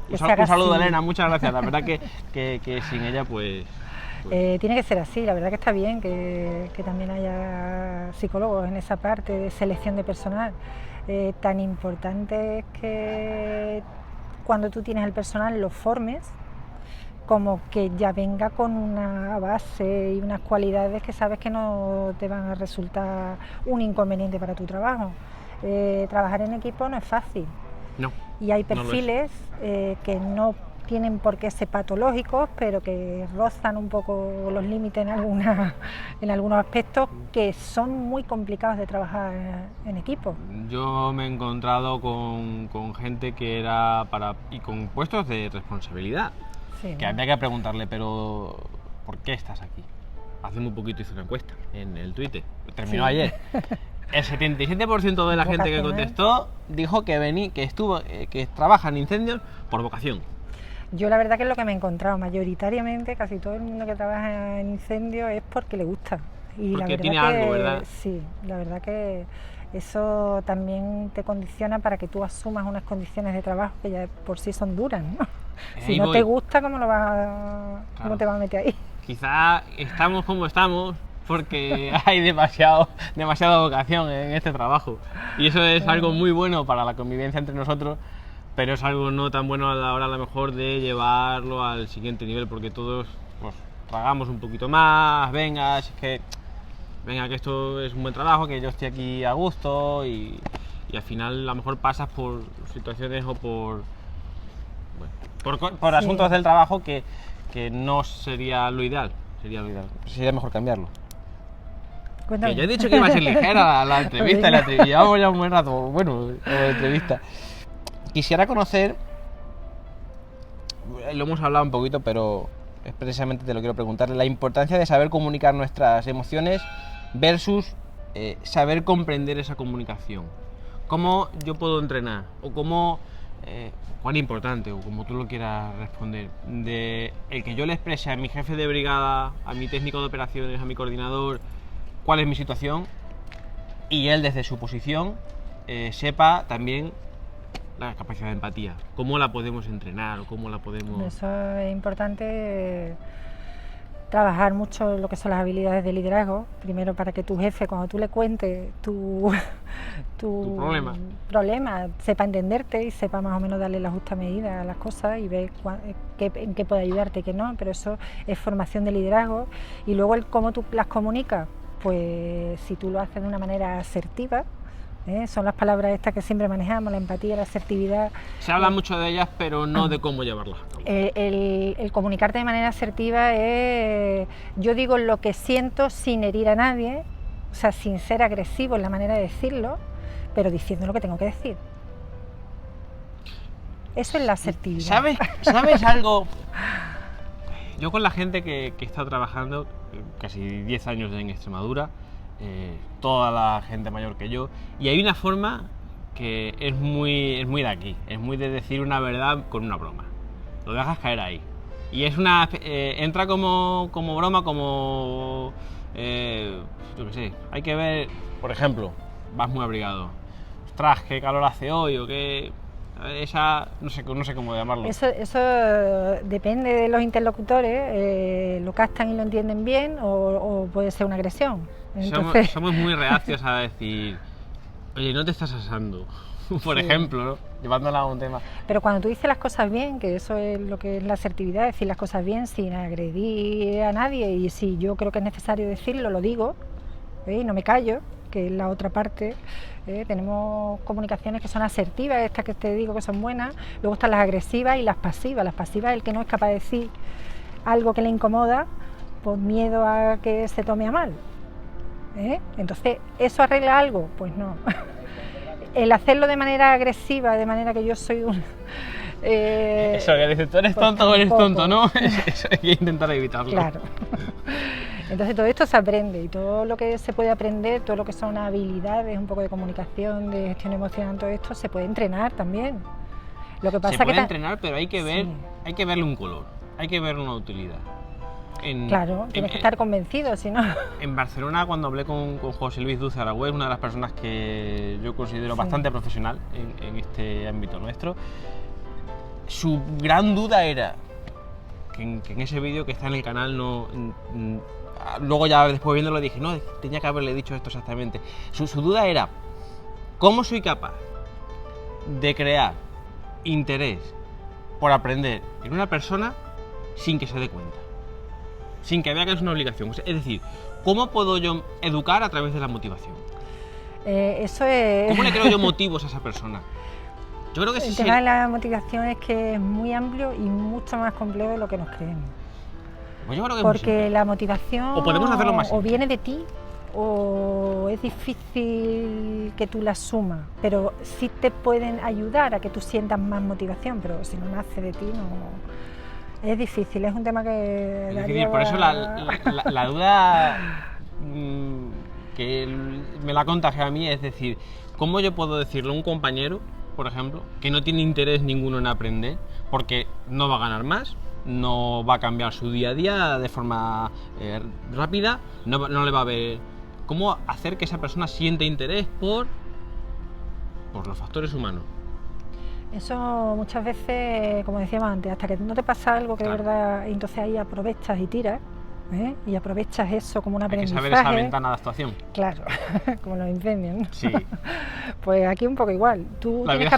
Un saludo a Elena, muchas gracias. La verdad que sin ella, pues... Tiene que ser así, la verdad que está bien que también haya psicólogos en esa parte de selección de personal. Tan importante es que cuando tú tienes el personal lo formes como que ya venga con una base y unas cualidades que sabes que no te van a resultar un inconveniente para tu trabajo. Trabajar en equipo no es fácil. No. Y hay No lo es. perfiles que no tienen por qué ser patológicos, pero que rozan un poco los límites en algunos aspectos que son muy complicados de trabajar en equipo. Yo me he encontrado con gente que era y con puestos de responsabilidad, Sí, que había que preguntarle, pero ¿por qué estás aquí? Hace muy poquito hice una encuesta en el Twitter, terminó Sí. ayer. El 77% de la gente que Vocacional. contestó dijo que trabaja en incendios por vocación. Yo la verdad que es lo que me he encontrado mayoritariamente, casi todo el mundo que trabaja en incendios es porque le gusta. Y Porque la verdad tiene que, algo, ¿verdad? Sí, la verdad que eso también te condiciona para que tú asumas unas condiciones de trabajo que ya por sí son duras, ¿no? Si Ahí no voy. te gusta, ¿cómo Claro. te vas a meter ahí? Quizá estamos como estamos porque hay demasiada vocación en este trabajo. Y eso es algo muy bueno para la convivencia entre nosotros, pero es algo no tan bueno a la hora a lo mejor de llevarlo al siguiente nivel, porque todos pues, tragamos un poquito más, venga que esto es un buen trabajo, que yo estoy aquí a gusto y al final a lo mejor pasas por situaciones o por Sí. asuntos del trabajo que no sería lo ideal. Sería mejor cambiarlo. Cuéntame. Que yo he dicho que iba a ser ligera la entrevista, llevamos ya un buen rato, bueno, la entrevista. Quisiera conocer, lo hemos hablado un poquito, pero expresamente te lo quiero preguntar, la importancia de saber comunicar nuestras emociones versus saber comprender esa comunicación. ¿Cómo yo puedo entrenar? O cómo, cuán importante, o como tú lo quieras responder, de el que yo le exprese a mi jefe de brigada, a mi técnico de operaciones, a mi coordinador, cuál es mi situación, y él desde su posición sepa también la capacidad de empatía, cómo la podemos entrenar o cómo la podemos... Eso es importante, trabajar mucho lo que son las habilidades de liderazgo, primero para que tu jefe, cuando tú le cuentes tu problema, sepa entenderte y sepa más o menos darle la justa medida a las cosas y ver en qué puede ayudarte y qué no, pero eso es formación de liderazgo. Y luego el cómo tú las comunicas, pues si tú lo haces de una manera asertiva, son las palabras estas que siempre manejamos, la empatía, la asertividad. Se habla mucho de ellas, pero no de cómo llevarlas a cabo. El comunicarte de manera asertiva es, yo digo lo que siento sin herir a nadie, o sea, sin ser agresivo en la manera de decirlo, pero diciendo lo que tengo que decir. Eso es la asertividad. ¿Sabes algo? Yo con la gente que está trabajando, casi 10 años en Extremadura, toda la gente mayor que yo, y hay una forma que es muy de aquí, es muy de decir una verdad con una broma, lo dejas caer ahí, y es entra como broma, como yo qué sé, hay que ver, por ejemplo, vas muy abrigado, ostras, qué calor hace hoy, o qué... no sé cómo llamarlo. Eso depende de los interlocutores, lo captan y lo entienden bien o puede ser una agresión. Entonces... Somos muy reacios a decir, oye, no te estás asando, por Sí. ejemplo, ¿no? Llevándola a un tema. Pero cuando tú dices las cosas bien, que eso es lo que es la asertividad, decir las cosas bien sin agredir a nadie, y si yo creo que es necesario decirlo, lo digo, y no me callo, que es la otra parte. Tenemos comunicaciones que son asertivas, estas que te digo que son buenas, luego están las agresivas y las pasivas. Las pasivas es el que no es capaz de decir algo que le incomoda por miedo a que se tome a mal. Entonces, ¿eso arregla algo? Pues no. El hacerlo de manera agresiva, de manera que yo soy un... Eso que dices, tú eres pues tonto o eres tampoco. tonto, ¿no? Eso hay que intentar evitarlo. Claro. Entonces todo esto se aprende, y todo lo que se puede aprender, todo lo que son habilidades, un poco de comunicación, de gestión emocional, todo esto se puede entrenar también. Lo que pasa Se puede que entrenar, pero hay que ver, Sí. hay que verle un color, hay que verle una utilidad. Claro, tienes que estar convencido, si no... En Barcelona, cuando hablé con José Luis Dulce Aragüés, una de las personas que yo considero Sí. bastante profesional en este ámbito nuestro, su gran duda era que en ese vídeo que está en el canal luego ya después viéndolo dije, no, tenía que haberle dicho esto exactamente. Su duda era, ¿cómo soy capaz de crear interés por aprender en una persona sin que se dé cuenta, sin que vea que es una obligación. Es decir, ¿cómo puedo yo educar a través de la motivación? Eso es... ¿Cómo le creo yo motivos a esa persona? Yo creo que el tema de la motivación es que es muy amplio y mucho más complejo de lo que nos creemos. Pues yo creo que porque la motivación o podemos hacerlo más o viene de ti o es difícil que tú la asumas, pero sí te pueden ayudar a que tú sientas más motivación, pero si no nace de ti, no. Es difícil, es un tema que... Es difícil, por eso la duda que me la contagia a mí es decir, ¿cómo yo puedo decirle a un compañero, por ejemplo, que no tiene interés ninguno en aprender, porque no va a ganar más, no va a cambiar su día a día de forma rápida, no le va a ver? ¿Cómo hacer que esa persona siente interés por los factores humanos? Eso muchas veces, como decíamos antes, hasta que no te pasa algo que de verdad, entonces ahí aprovechas y tiras, y aprovechas eso como un aprendizaje. Hay que saber esa ventana de actuación. Claro, como los incendios, ¿no? Sí. Pues aquí un poco igual. Tú tienes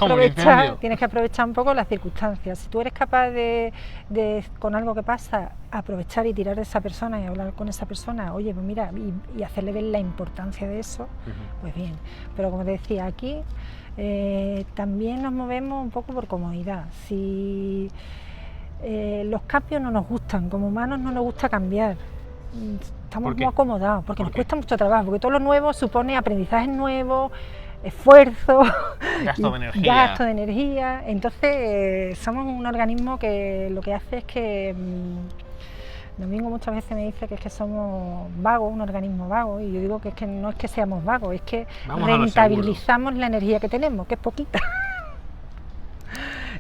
que aprovechar un poco las circunstancias. Si tú eres capaz de con algo que pasa, aprovechar y tirar de esa persona y hablar con esa persona, oye, pues mira, y hacerle ver la importancia de eso, pues bien. Pero como te decía, aquí también nos movemos un poco por comodidad. Si los cambios no nos gustan, como humanos no nos gusta cambiar, estamos muy acomodados, porque nos cuesta mucho trabajo, porque todo lo nuevo supone aprendizaje nuevo, esfuerzo, gasto de energía. Entonces somos un organismo que lo que hace es que Domingo muchas veces me dice que es que somos vagos, un organismo vago, y yo digo que es que no es que seamos vagos, es que rentabilizamos la energía que tenemos, que es poquita.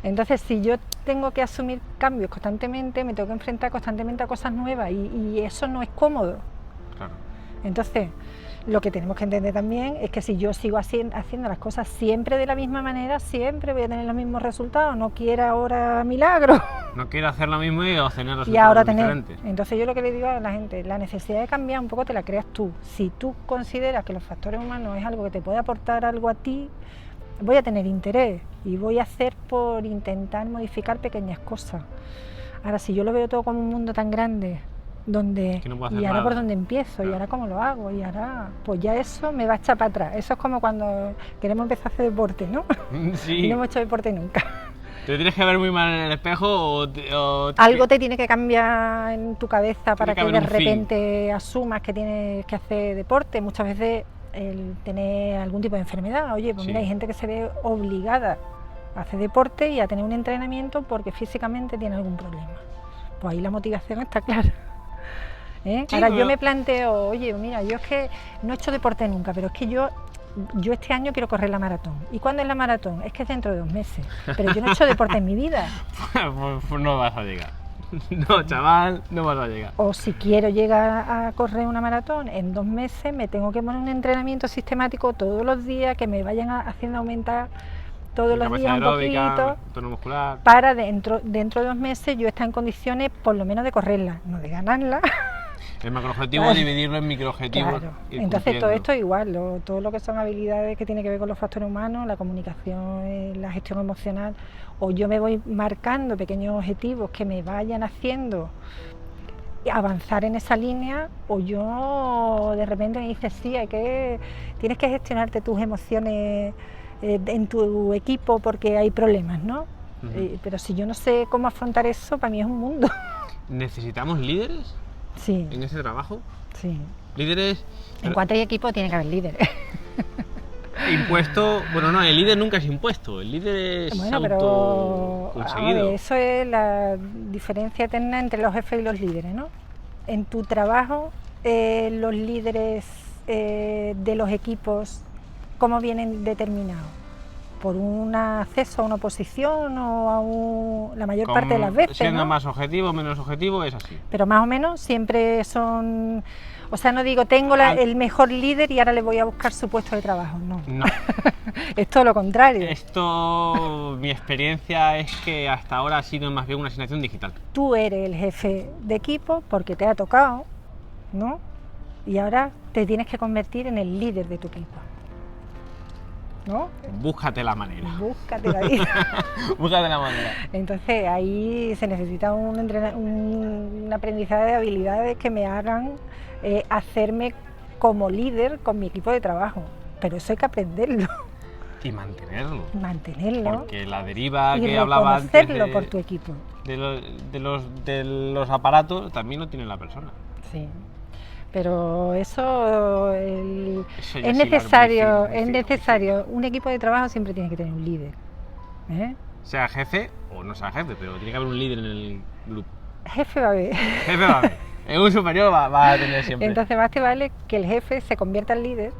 Entonces, si yo tengo que asumir cambios constantemente, me tengo que enfrentar constantemente a cosas nuevas y eso no es cómodo. Claro. Entonces, lo que tenemos que entender también es que si yo sigo haciendo las cosas siempre de la misma manera, siempre voy a tener los mismos resultados. No quiero ahora milagros. No quiero hacer lo mismo y obtener resultados diferentes. Entonces yo lo que le digo a la gente, la necesidad de cambiar un poco te la creas tú. Si tú consideras que los factores humanos es algo que te puede aportar algo a ti, voy a tener interés y voy a hacer por intentar modificar pequeñas cosas. Ahora, si yo lo veo todo como un mundo tan grande, donde y ahora por dónde empiezo, claro, y ahora cómo lo hago, y ahora pues ya eso me va a echar para atrás. Eso es como cuando queremos empezar a hacer deporte, ¿no? Sí. Y no hemos hecho deporte nunca. ¿Te tienes que ver muy mal en el espejo algo te tiene que cambiar en tu cabeza para que de repente asumas que tienes que hacer deporte? Muchas veces el tener algún tipo de enfermedad, oye, pues mira, hay gente que se ve obligada a hacer deporte y a tener un entrenamiento porque físicamente tiene algún problema. Pues ahí la motivación está clara. Sí, ahora yo me planteo, oye, mira, yo es que no he hecho deporte nunca, pero es que yo este año quiero correr la maratón. ¿Y cuándo es la maratón? Es que es dentro de 2 meses, pero yo no he hecho deporte en mi vida. Pues no vas a llegar. No, chaval, no vas a llegar. O si quiero llegar a correr una maratón en 2 meses, me tengo que poner un entrenamiento sistemático todos los días que me vayan haciendo aumentar todos los días un poquito, tono muscular, para dentro de 2 meses yo estar en condiciones por lo menos de correrla, no de ganarla. El macroobjetivo, claro, dividirlo en microobjetivos. Claro. Entonces todo esto es igual, todo lo que son habilidades que tiene que ver con los factores humanos, la comunicación, la gestión emocional, o yo me voy marcando pequeños objetivos que me vayan haciendo avanzar en esa línea, o yo de repente me dices, sí, tienes que gestionarte tus emociones en tu equipo porque hay problemas, ¿no? Pero si yo no sé cómo afrontar eso, para mí es un mundo. ¿Necesitamos líderes? Sí. ¿En ese trabajo? Sí. ¿Líderes? En cuanto hay equipo tiene que haber líderes. Impuesto, bueno, no, el líder nunca es impuesto, el líder es autoconseguido. Eso es la diferencia eterna entre los jefes y los líderes, ¿no? En tu trabajo, los líderes de los equipos, ¿cómo vienen determinados? ¿Por un acceso a una posición o la mayor parte de las veces? Siendo, ¿no?, más objetivo, menos objetivo, es así. Pero más o menos siempre son... O sea, no digo, tengo el mejor líder y ahora le voy a buscar su puesto de trabajo, no. No. Es todo lo contrario. Esto, mi experiencia es que hasta ahora ha sido más bien una asignación digital. Tú eres el jefe de equipo porque te ha tocado, ¿no? Y ahora te tienes que convertir en el líder de tu equipo. ¿no? Búscate la manera. Búscate la vida. Búscate la manera. Entonces ahí se necesita un aprendizaje de habilidades que me hagan hacerme como líder con mi equipo de trabajo, pero eso hay que aprenderlo. Y mantenerlo. Mantenerlo. Porque la deriva y que hablaba antes por tu equipo. De los aparatos también lo tiene la persona. Sí. Pero eso, es necesario, un equipo de trabajo siempre tiene que tener un líder. Sea jefe o no sea jefe, pero tiene que haber un líder en el grupo. Jefe va a haber. Jefe va a haber. En un superior va a tener siempre. Entonces más te vale que el jefe se convierta en líder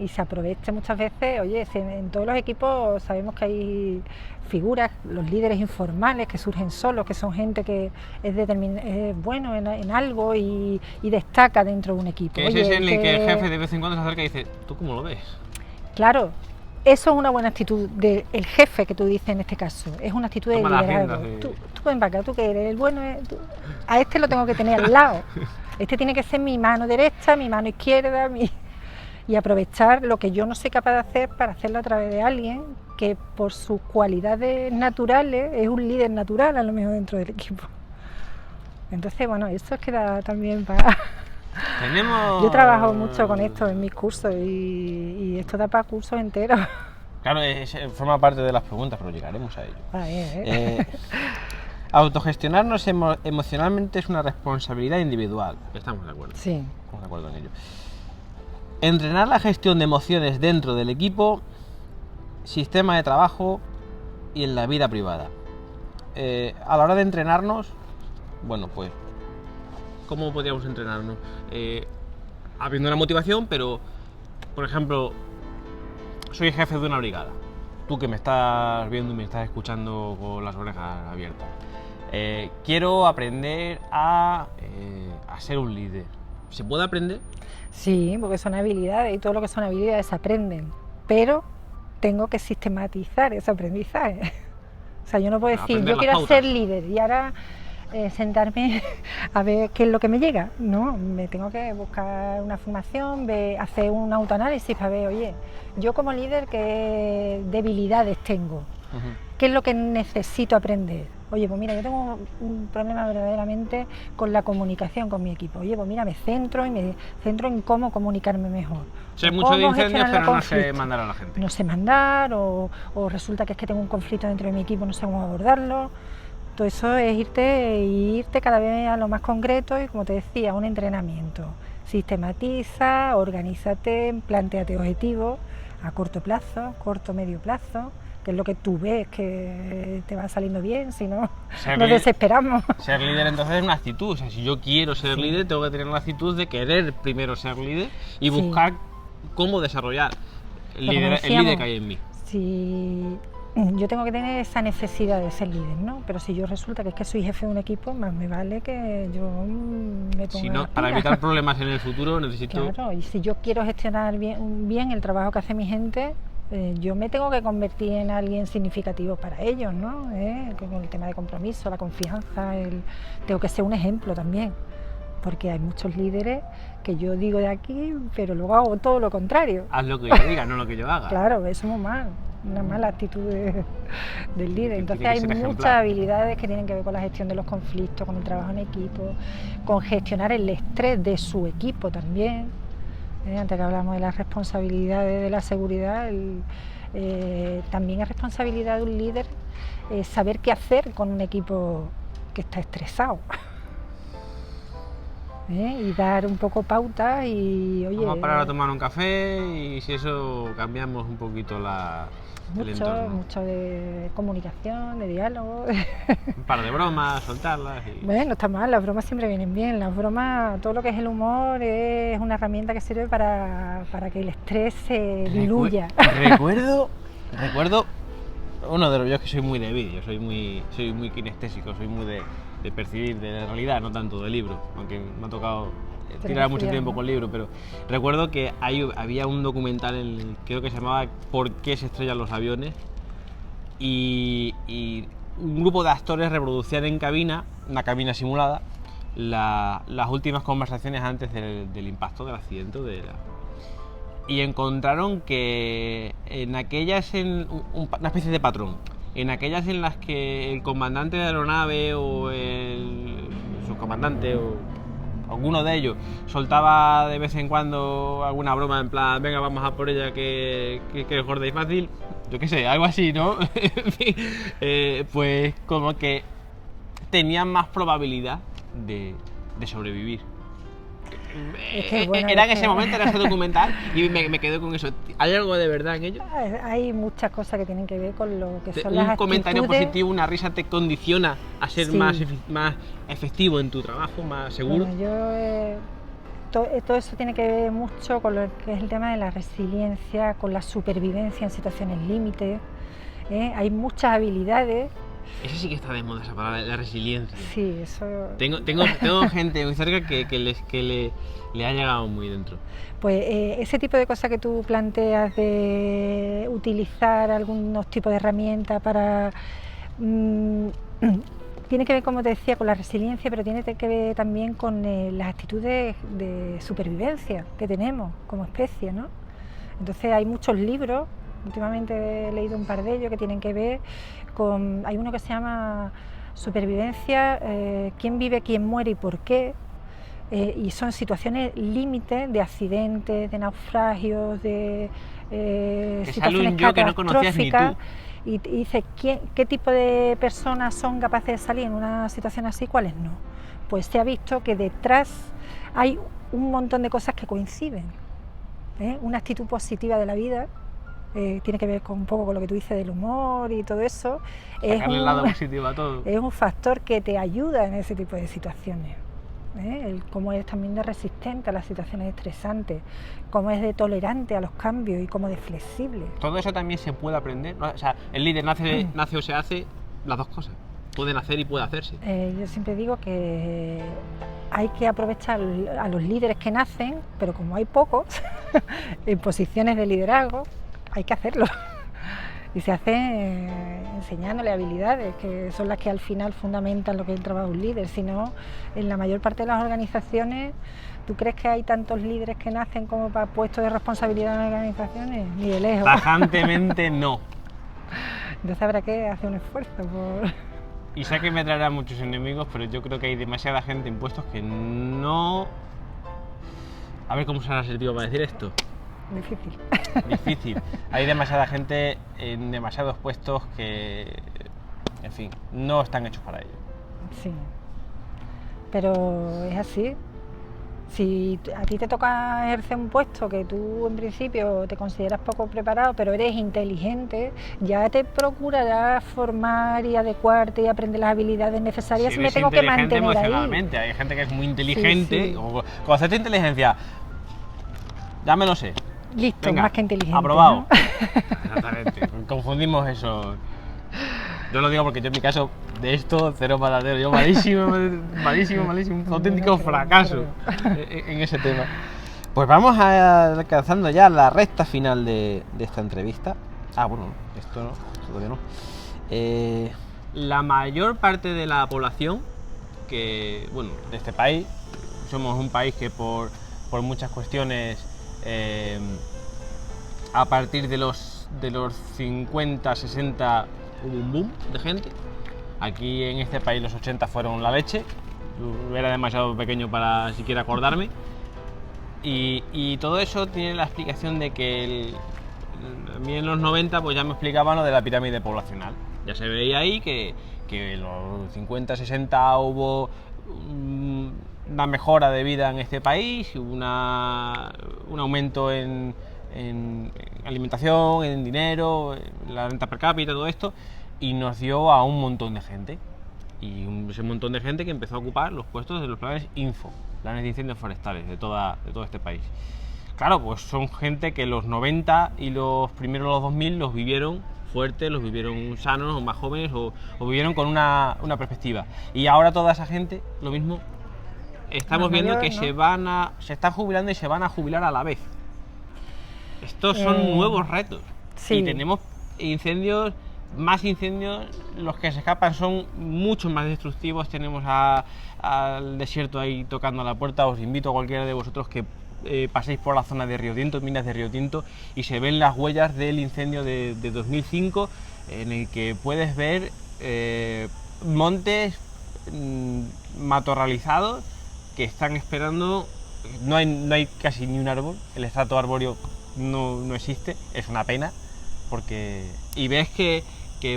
y se aproveche muchas veces. Oye, en todos los equipos sabemos que hay figuras, los líderes informales que surgen solos, que son gente que es bueno en algo y destaca dentro de un equipo. Que ese es en el que el jefe de vez en cuando se acerca y dice, ¿tú cómo lo ves? Claro, eso es una buena actitud del jefe que tú dices en este caso, es una actitud de liderazgo. Tú ven para acá, tú que eres el bueno, a este lo tengo que tener al lado, este tiene que ser mi mano derecha, mi mano izquierda, y aprovechar lo que yo no soy capaz de hacer para hacerlo a través de alguien que por sus cualidades naturales es un líder natural a lo mejor dentro del equipo. Entonces, bueno, eso es que da también para... Yo trabajo mucho con esto en mis cursos y esto da para cursos enteros. Claro, forma parte de las preguntas, pero llegaremos a ello. Autogestionarnos emocionalmente es una responsabilidad individual. Estamos de acuerdo. Sí. Estamos de acuerdo en ello. Entrenar la gestión de emociones dentro del equipo, sistema de trabajo y en la vida privada. A la hora de entrenarnos, bueno, pues, ¿cómo podríamos entrenarnos? Habiendo una motivación, pero, por ejemplo, soy jefe de una brigada. Tú que me estás viendo y me estás escuchando con las orejas abiertas. Quiero aprender a ser un líder. ¿Se puede aprender? Sí, porque son habilidades y todo lo que son habilidades se aprenden, pero tengo que sistematizar ese aprendizaje. O sea, yo no puedo decir, yo quiero ser líder y ahora sentarme a ver qué es lo que me llega. No, me tengo que buscar una formación, hacer un autoanálisis para ver, oye, yo como líder, ¿qué debilidades tengo? ¿Qué es lo que necesito aprender? Oye, pues mira, yo tengo un problema verdaderamente con la comunicación con mi equipo. Oye, pues mira, me centro en cómo comunicarme mejor. Sé mucho de incendios, pero no sé mandar a la gente. No sé mandar, o resulta que es que tengo un conflicto dentro de mi equipo, no sé cómo abordarlo. Todo eso es irte cada vez a lo más concreto y, como te decía, un entrenamiento. Sistematiza, organízate, plantéate objetivos a corto plazo, corto, medio plazo, que es lo que tú ves que te va saliendo bien, si no, nos desesperamos. Ser líder entonces es una actitud, o sea, si yo quiero ser líder tengo que tener la actitud de querer primero ser líder y buscar cómo desarrollar el líder que hay en mí. Si yo tengo que tener esa necesidad de ser líder, ¿no? Pero si yo resulta que es que soy jefe de un equipo, más me vale que yo me ponga si no, para evitar problemas en el futuro necesito... Claro, y si yo quiero gestionar bien el trabajo que hace mi gente, yo me tengo que convertir en alguien significativo para ellos, ¿no? Con el tema de compromiso, la confianza, tengo que ser un ejemplo también, porque hay muchos líderes que yo digo de aquí, pero luego hago todo lo contrario. Haz lo que yo diga, no lo que yo haga. Claro, eso es muy mal, una mala actitud del líder. Entonces hay muchas habilidades que tienen que ver con la gestión de los conflictos, con el trabajo en equipo, con gestionar el estrés de su equipo también. Antes que hablamos de las responsabilidades de la seguridad, también es responsabilidad de un líder saber qué hacer con un equipo que está estresado. Y dar un poco pauta y, oye... Vamos a parar a tomar un café y si eso cambiamos un poquito el entorno. Mucho de comunicación, de diálogo. Un par de bromas, soltarlas y... Bueno, no está mal, las bromas siempre vienen bien. Las bromas, todo lo que es el humor es una herramienta que sirve para que el estrés se diluya. Recuerdo uno de los... Yo es que soy muy de vídeo, soy muy kinestésico, soy muy de percibir, de realidad, no tanto de libro, aunque me ha tocado tirar mucho tiempo con libros, pero recuerdo que había un documental, creo que se llamaba ¿Por qué se estrellan los aviones? Y un grupo de actores reproducían en cabina, una cabina simulada, las últimas conversaciones antes del impacto, del accidente. y encontraron que en aquellas, una especie de patrón, en aquellas en las que el comandante de aeronave o el subcomandante o alguno de ellos soltaba de vez en cuando alguna broma en plan, venga, vamos a por ella que es gorda y fácil, yo qué sé, algo así, ¿no? Pues como que tenían más probabilidad de sobrevivir. Es que, bueno, era en ese momento, era ese documental, y me quedé con eso. ¿Hay algo de verdad en ello? Hay muchas cosas que tienen que ver con lo que son las Un comentario actitudes. positivo, una risa te condiciona a ser Sí. más efectivo en tu trabajo, más seguro. Bueno, todo eso tiene que ver mucho con lo que es el tema de la resiliencia, con la supervivencia en situaciones límite. Hay muchas habilidades. Esa sí que está de moda, esa palabra, la resiliencia. Sí, eso. Tengo gente muy cerca que le ha llegado muy dentro. Pues ese tipo de cosas que tú planteas de utilizar algunos tipos de herramientas para... tiene que ver, como te decía, con la resiliencia, pero tiene que ver también con las actitudes de supervivencia que tenemos como especie, ¿no? Entonces hay muchos libros, últimamente he leído un par de ellos que tienen que ver con... Hay uno que se llama Supervivencia, quién vive, quién muere y por qué. Y son situaciones límite de accidentes, de naufragios, de situaciones yo que no conocías ni tú. catastróficas. Y dice qué tipo de personas son capaces de salir en una situación así, cuáles no. Pues se ha visto que detrás hay un montón de cosas que coinciden. Una actitud positiva de la vida, tiene que ver con un poco con lo que tú dices del humor y todo eso. Sacarle el lado positivo a todo. Es un factor que te ayuda en ese tipo de situaciones. Cómo es también de resistente a las situaciones estresantes, cómo es de tolerante a los cambios y cómo de flexible. Todo eso también se puede aprender, ¿no? O sea, el líder nace o se hace, las dos cosas. Puede nacer y puede hacerse. Yo siempre digo que hay que aprovechar a los líderes que nacen, pero como hay pocos en posiciones de liderazgo, hay que hacerlo. Y se hace enseñándole habilidades, que son las que al final fundamentan lo que es el trabajo de un líder. Si no, en la mayor parte de las organizaciones, ¿tú crees que hay tantos líderes que nacen como para puestos de responsabilidad en organizaciones? Ni de lejos. Tajantemente no. Entonces habrá que hacer un esfuerzo por... Y sé que me traerá muchos enemigos, pero yo creo que hay demasiada gente en puestos que no... A ver cómo será asertivo para decir esto. Difícil. Hay demasiada gente en demasiados puestos que, en fin, no están hechos para ello. Sí, pero es así. Si a ti te toca ejercer un puesto que tú en principio te consideras poco preparado, pero eres inteligente, ya te procurarás formar y adecuarte y aprender las habilidades necesarias si me tengo que mantener emocionalmente. Hay gente que es muy inteligente. Sí. O concepto de inteligencia, ya me lo sé. Listo, venga, más que inteligente. Aprobado. ¿no? Exactamente. Confundimos eso. Yo lo digo porque yo en mi caso de esto, cero patatero. Yo malísimo, un auténtico fracaso en ese tema. Pues vamos alcanzando ya la recta final de esta entrevista. Bueno, esto todavía no. La mayor parte de la población de este país, somos un país que por muchas cuestiones, a partir de los 50, 60 hubo un boom de gente. Aquí en este país los 80 fueron la leche. Yo era demasiado pequeño para siquiera acordarme. Y todo eso tiene la explicación de que a mí en los 90 pues ya me explicaban lo de la pirámide poblacional. Ya se veía ahí que en los 50, 60 hubo una mejora de vida en este país, un aumento en alimentación, en dinero, en la renta per cápita, todo esto, y nos dio a un montón de gente. Y ese montón de gente que empezó a ocupar los puestos de los planes Info, planes de incendios forestales de todo este país. Claro, pues son gente que los 90 y los primeros los 2000 los vivieron fuertes, los vivieron sanos o más jóvenes o vivieron con una perspectiva. Y ahora toda esa gente, lo mismo, estamos viendo que ¿no? se están jubilando y se van a jubilar a la vez. Estos son nuevos retos. Sí. Y tenemos más incendios, los que se escapan son mucho más destructivos. Tenemos al desierto ahí tocando a la puerta. Os invito a cualquiera de vosotros que paséis por la zona de Río Tinto, minas de Río Tinto, y se ven las huellas del incendio de 2005, en el que puedes ver montes matorralizados que están esperando. No hay casi ni un árbol, el estrato arbóreo no existe, es una pena, y ves que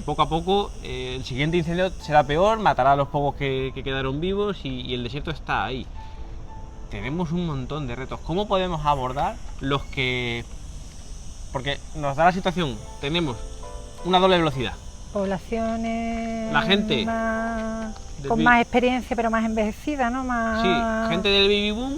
poco a poco el siguiente incendio será peor, matará a los pocos que quedaron vivos y el desierto está ahí. Tenemos un montón de retos. ¿Cómo podemos abordar los que...? Porque nos da la situación, tenemos una doble velocidad. Poblaciones la gente con más experiencia pero más envejecida, ¿no? Sí, gente del baby boom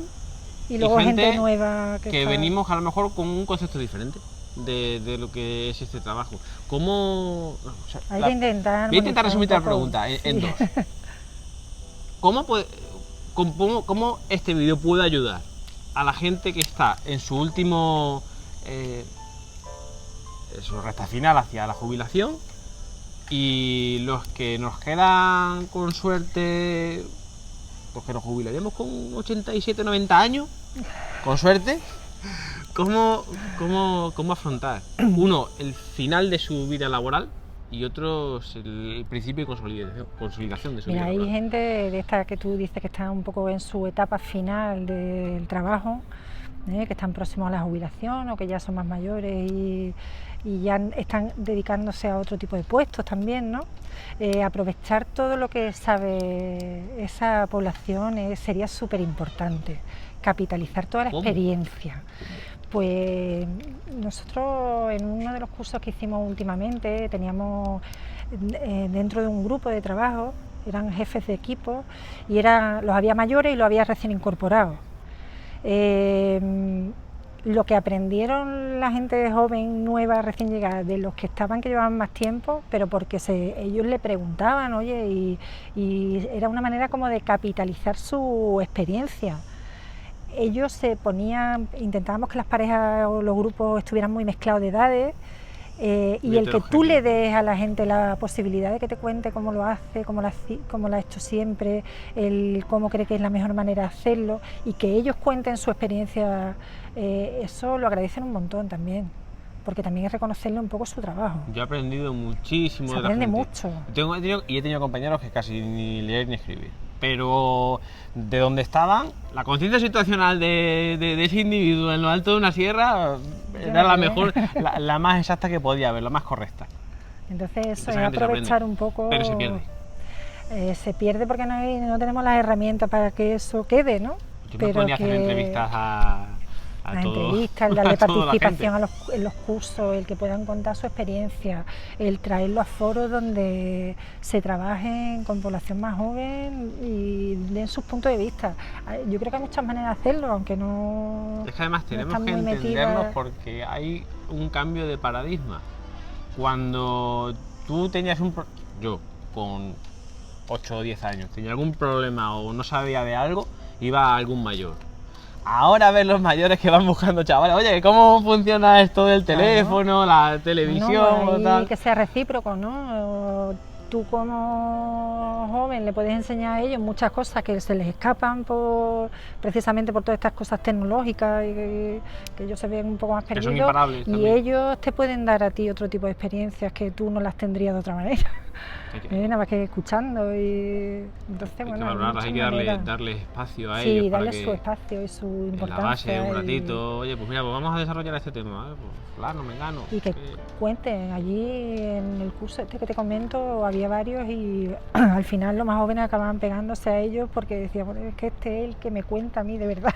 y luego gente nueva que venimos a lo mejor con un concepto diferente de lo que es este trabajo. ¿Cómo...? O sea, Hay que intentar... Voy a intentar resumirte la pregunta en dos. ¿Cómo este vídeo puede ayudar a la gente que está en su último... su recta final hacia la jubilación, y los que nos quedan con suerte, los que nos jubilaremos con 87, 90 años, con suerte? ¿Cómo afrontar? Uno, el final de su vida laboral, y otro, el principio de consolidación de su vida laboral. Hay gente de esta que tú dices que está un poco en su etapa final del trabajo, que están próximos a la jubilación o que ya son más mayores y ya están dedicándose a otro tipo de puestos también, ¿no? Aprovechar todo lo que sabe esa población sería súper importante, capitalizar toda la experiencia. Pues nosotros en uno de los cursos que hicimos últimamente teníamos dentro de un grupo de trabajo, eran jefes de equipo y los había mayores y los había recién incorporados. Lo que aprendieron la gente joven, nueva, recién llegada, de los que llevaban más tiempo, pero porque ellos le preguntaban, oye, y era una manera como de capitalizar su experiencia. Ellos se ponían, intentábamos que las parejas o los grupos estuvieran muy mezclados de edades, y el que tú le des a la gente la posibilidad de que te cuente cómo lo hace, cómo lo ha hecho siempre, cómo cree que es la mejor manera de hacerlo, y que ellos cuenten su experiencia, eso lo agradecen un montón también, porque también es reconocerle un poco su trabajo. Yo he aprendido muchísimo de la gente. Se aprende mucho. He tenido compañeros que casi ni leer ni escribir, pero de donde estaban, la conciencia situacional de ese individuo en lo alto de una sierra era la mejor, la más exacta que podía haber, la más correcta. Entonces eso es aprovechar un poco... Pero se pierde. Se pierde porque no tenemos las herramientas para que eso quede, ¿no? Yo me ponía a hacer entrevistas a entrevistas, el darle participación en los cursos, el que puedan contar su experiencia, el traerlo a foros donde se trabajen con población más joven y den sus puntos de vista. Yo creo que hay muchas maneras de hacerlo, aunque no... Es que además tenemos que entendernos porque hay un cambio de paradigma. Cuando tú tenías yo con 8 o 10 años tenía algún problema o no sabía de algo, iba a algún mayor. Ahora ves los mayores que van buscando chavales, oye, ¿cómo funciona esto del teléfono, la televisión o tal? Que sea recíproco, ¿no? Tú como joven le puedes enseñar a ellos muchas cosas que se les escapan precisamente por todas estas cosas tecnológicas y que ellos se ven un poco más perdidos, y ellos te pueden dar a ti otro tipo de experiencias que tú no las tendrías de otra manera. Nada más que escuchando, y entonces hay que darle espacio a ellos. Sí, darle su espacio y su importancia. En la base, un ratito, oye, pues mira, pues vamos a desarrollar este tema, pues fulano, mengano. Y que cuenten, allí en el curso que te comento había varios y al final los más jóvenes acababan pegándose a ellos porque decían, bueno, es que este es el que me cuenta a mí de verdad,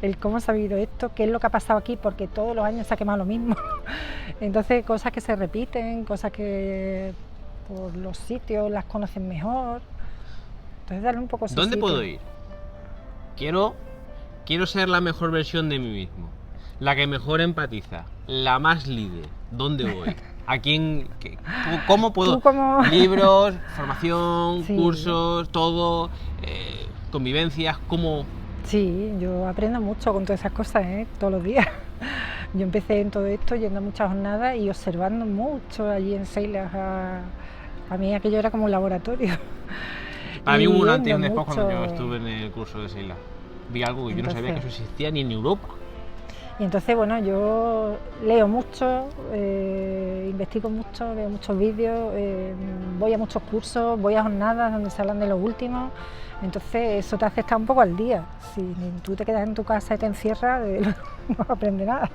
el cómo se ha vivido esto, qué es lo que ha pasado aquí, porque todos los años se ha quemado lo mismo. Entonces cosas que se repiten, cosas que por los sitios las conocen mejor, entonces darle un poco su ¿Dónde sitio. puedo ir? Quiero ser la mejor versión de mí mismo, la que mejor empatiza, la más líder. ¿Dónde voy? ¿A quién? ¿Cómo puedo? Libros, formación, sí, cursos, todo, convivencias, ¿cómo? Sí, yo aprendo mucho con todas esas cosas, todos los días. Yo empecé en todo esto yendo a muchas jornadas y observando mucho allí en Seilas. A mí aquello era como un laboratorio. Para mí hubo un antes y un después cuando yo estuve en el curso de Seilas. vi algo que yo no sabía que eso existía ni en Europa. Y entonces, bueno, yo leo mucho, investigo mucho, veo muchos vídeos, voy a muchos cursos, voy a jornadas donde se hablan de lo último. Entonces eso te hace estar un poco al día. Si tú te quedas en tu casa y te encierras, no aprendes nada.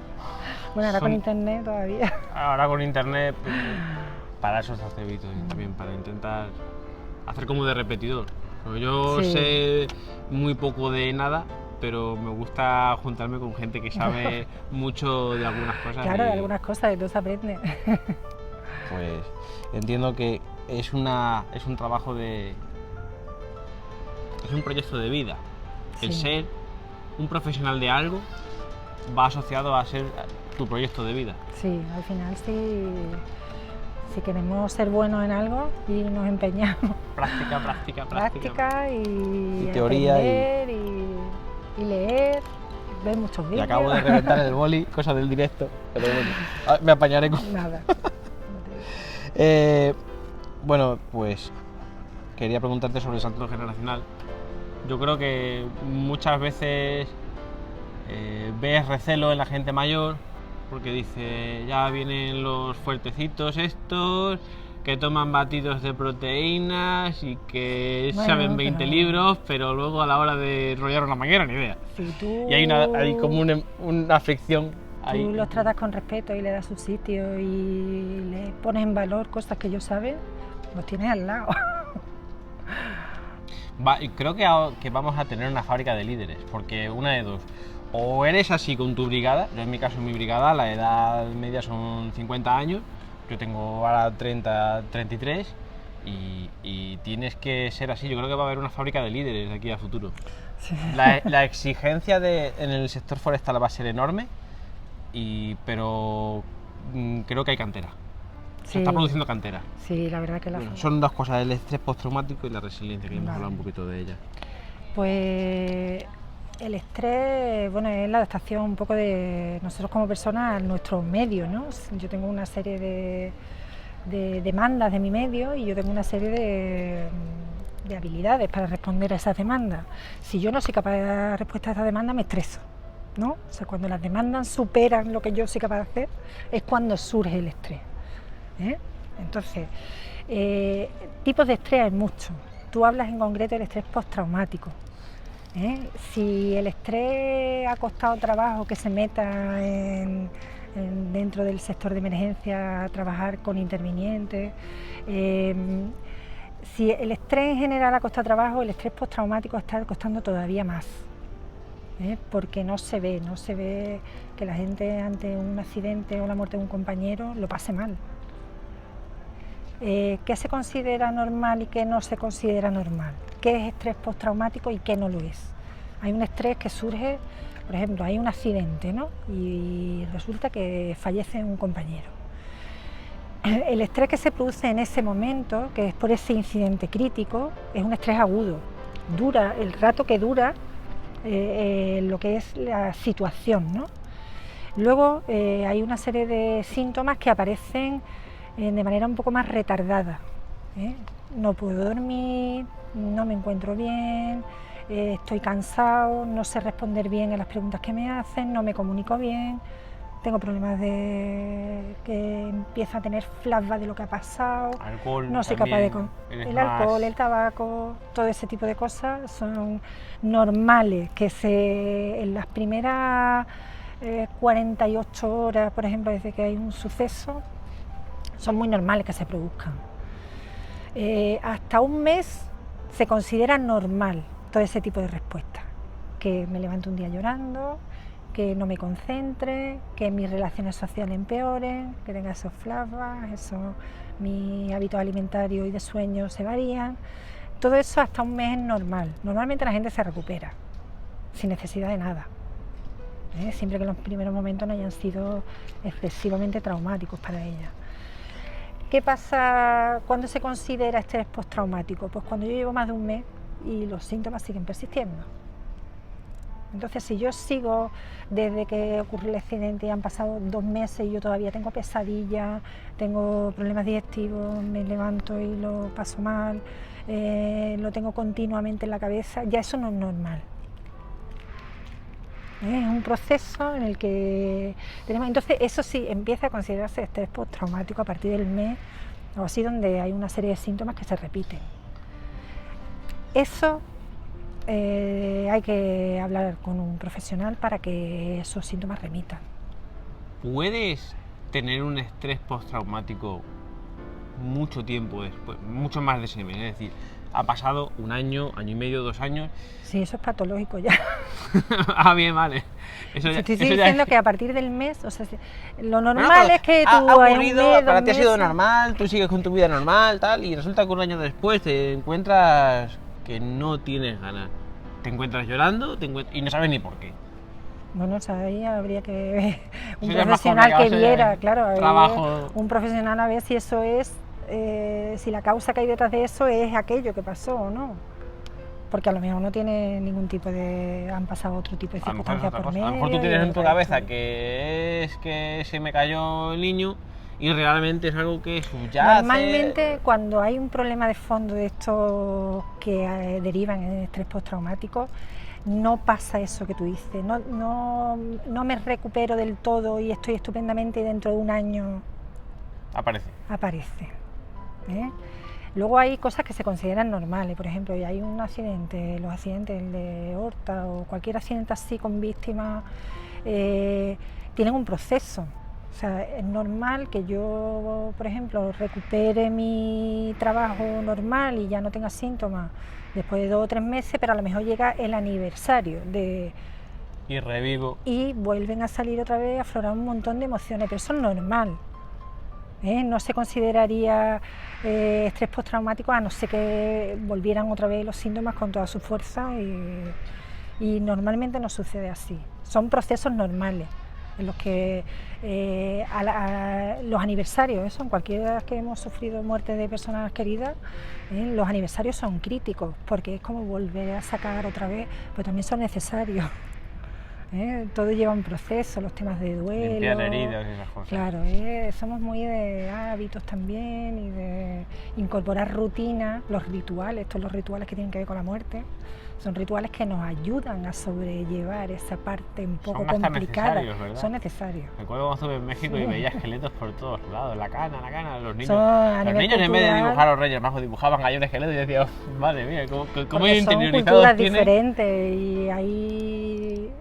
Bueno, ahora con internet todavía. Ahora con internet, pues, para eso se hace vídeos también, para intentar hacer como de repetidor. Porque yo sé muy poco de nada, pero me gusta juntarme con gente que sabe mucho de algunas cosas. Claro, de algunas cosas, de todo se aprende. Pues entiendo que es un trabajo de... es un proyecto de vida. El ser un profesional de algo va asociado a ser tu proyecto de vida. Sí, al final si queremos ser buenos en algo y nos empeñamos. Práctica y teoría aprender y leer, ver muchos vídeos. Y acabo de reventar el boli, cosa del directo, pero bueno, me apañaré con... Nada. Bueno, pues quería preguntarte sobre el salto generacional. Yo creo que muchas veces ves recelo en la gente mayor porque dice, ya vienen los fuertecitos estos, que toman batidos de proteínas y que saben 20 libros, pero luego a la hora de enrollar una manguera ni idea. Y hay como una fricción. Tú los tratas con respeto y le das su sitio y le pones en valor cosas que ellos saben, los tienes al lado. Creo que vamos a tener una fábrica de líderes, porque una de dos, o eres así con tu brigada, yo en mi caso en mi brigada la edad media son 50 años, yo tengo ahora 33 y tienes que ser así. Yo creo que va a haber una fábrica de líderes de aquí a futuro. Sí. La exigencia en el sector forestal va a ser enorme, pero creo que hay cantera. Se está produciendo cantera. Sí, la verdad que son dos cosas, el estrés postraumático y la resiliencia, que hemos hablado un poquito de ella. Pues el estrés, bueno, es la adaptación un poco de nosotros como personas a nuestro medio, ¿no? Yo tengo una serie de demandas de mi medio y yo tengo una serie de habilidades para responder a esas demandas. Si yo no soy capaz de dar respuesta a esas demandas, me estreso, ¿no? O sea, cuando las demandas superan lo que yo soy capaz de hacer, es cuando surge el estrés. Entonces, tipos de estrés hay muchos. Tú hablas en concreto del estrés postraumático. Si el estrés ha costado trabajo que se meta dentro del sector de emergencia a trabajar con intervinientes, si el estrés en general ha costado trabajo, el estrés postraumático está costando todavía más. Porque no se ve que la gente ante un accidente o la muerte de un compañero lo pase mal. ¿Qué se considera normal y qué no se considera normal? ¿Qué es estrés postraumático y qué no lo es? Hay un estrés que surge, por ejemplo, hay un accidente, ¿no? Y resulta que fallece un compañero. El estrés que se produce en ese momento, que es por ese incidente crítico, es un estrés agudo. Dura el rato que dura lo que es la situación, ¿no? Luego hay una serie de síntomas que aparecen de manera un poco más retardada. No puedo dormir, no me encuentro bien, estoy cansado, no sé responder bien a las preguntas que me hacen, no me comunico bien, tengo problemas de que empiezo a tener flashbacks de lo que ha pasado, no soy capaz de... El alcohol, el tabaco, todo ese tipo de cosas son normales, que en las primeras 48 horas, por ejemplo, desde que hay un suceso, son muy normales que se produzcan. Hasta un mes se considera normal todo ese tipo de respuestas, que me levanto un día llorando, que no me concentre, que mis relaciones sociales empeoren, que tenga esos flashbacks, mis hábitos alimentarios y de sueño se varían. Todo eso hasta un mes es normal. Normalmente la gente se recupera sin necesidad de nada, siempre que los primeros momentos no hayan sido excesivamente traumáticos para ella. ¿Qué pasa cuando se considera estrés postraumático? Pues cuando yo llevo más de un mes y los síntomas siguen persistiendo. Entonces, si yo sigo desde que ocurrió el accidente y han pasado 2 meses y yo todavía tengo pesadillas, tengo problemas digestivos, me levanto y lo paso mal, lo tengo continuamente en la cabeza, ya eso no es normal. Es un proceso en el que tenemos, entonces eso sí empieza a considerarse estrés postraumático a partir del mes o así, donde hay una serie de síntomas que se repiten. Eso hay que hablar con un profesional para que esos síntomas remitan. ¿Puedes tener un estrés postraumático mucho tiempo después, mucho más de 6 meses? Es decir, ha pasado 1 año, año y medio, 2 años. Sí, eso es patológico ya. Ah, bien, vale. Eso ya, Te estoy eso diciendo ya... que a partir del mes, o sea, lo Bueno, normal es que tú ha en un ocurrido, mes, para 2 ti ha sido meses, normal, tú sigues con tu vida normal, tal, y resulta que 1 año después te encuentras que no tienes ganas. Te encuentras llorando y no sabes ni por qué. bueno, o sea, ahí habría que ver un Eso ya es más profesional que complicado, viera, eso claro, es trabajo. un profesional a ver si eso es, si la causa que hay detrás de eso es aquello que pasó o no. Porque a lo mejor no tiene ningún tipo de... han pasado otro tipo de A lo mejor es circunstancias otra por cosa. medio. A lo mejor tú y tienes en tu otra cabeza historia. que es que se me cayó el niño y realmente es algo que subyace. Normalmente cuando hay un problema de fondo de estos que derivan en estrés postraumático, no pasa eso que tú dices, no me recupero del todo y estoy estupendamente y dentro de 1 año aparece. ¿eh? Luego hay cosas que se consideran normales, por ejemplo, hay un accidente, los accidentes de Horta o cualquier accidente así con víctimas tienen un proceso. O sea, es normal que yo, por ejemplo, recupere mi trabajo normal y ya no tenga síntomas después de 2 o 3 meses, pero a lo mejor llega el aniversario Y revivo. y vuelven a salir otra vez, a aflorar un montón de emociones, pero eso es normal. No se consideraría estrés postraumático a no ser que volvieran otra vez los síntomas con toda su fuerza y normalmente no sucede así. Son procesos normales en los que los aniversarios, eso, en cualquiera que hemos sufrido muerte de personas queridas, los aniversarios son críticos porque es como volver a sacar otra vez, pero también son necesarios. Todo lleva un proceso, los temas de duelo. Limpiar heridas y esas cosas. Claro, somos muy de hábitos también y de incorporar rutinas, los rituales, todos los rituales que tienen que ver con la muerte, son rituales que nos ayudan a sobrellevar esa parte un poco complicada. Necesarios, ¿verdad? Son necesarios. Recuerdo cuando estuve en México y veía esqueletos por todos lados, la cana, los niños. Son, Los niños en vez de dibujar a los Reyes Magos dibujaban ahí un esqueleto y decía, oh, madre mía, cómo son interiorizados culturas tienen. diferentes y hay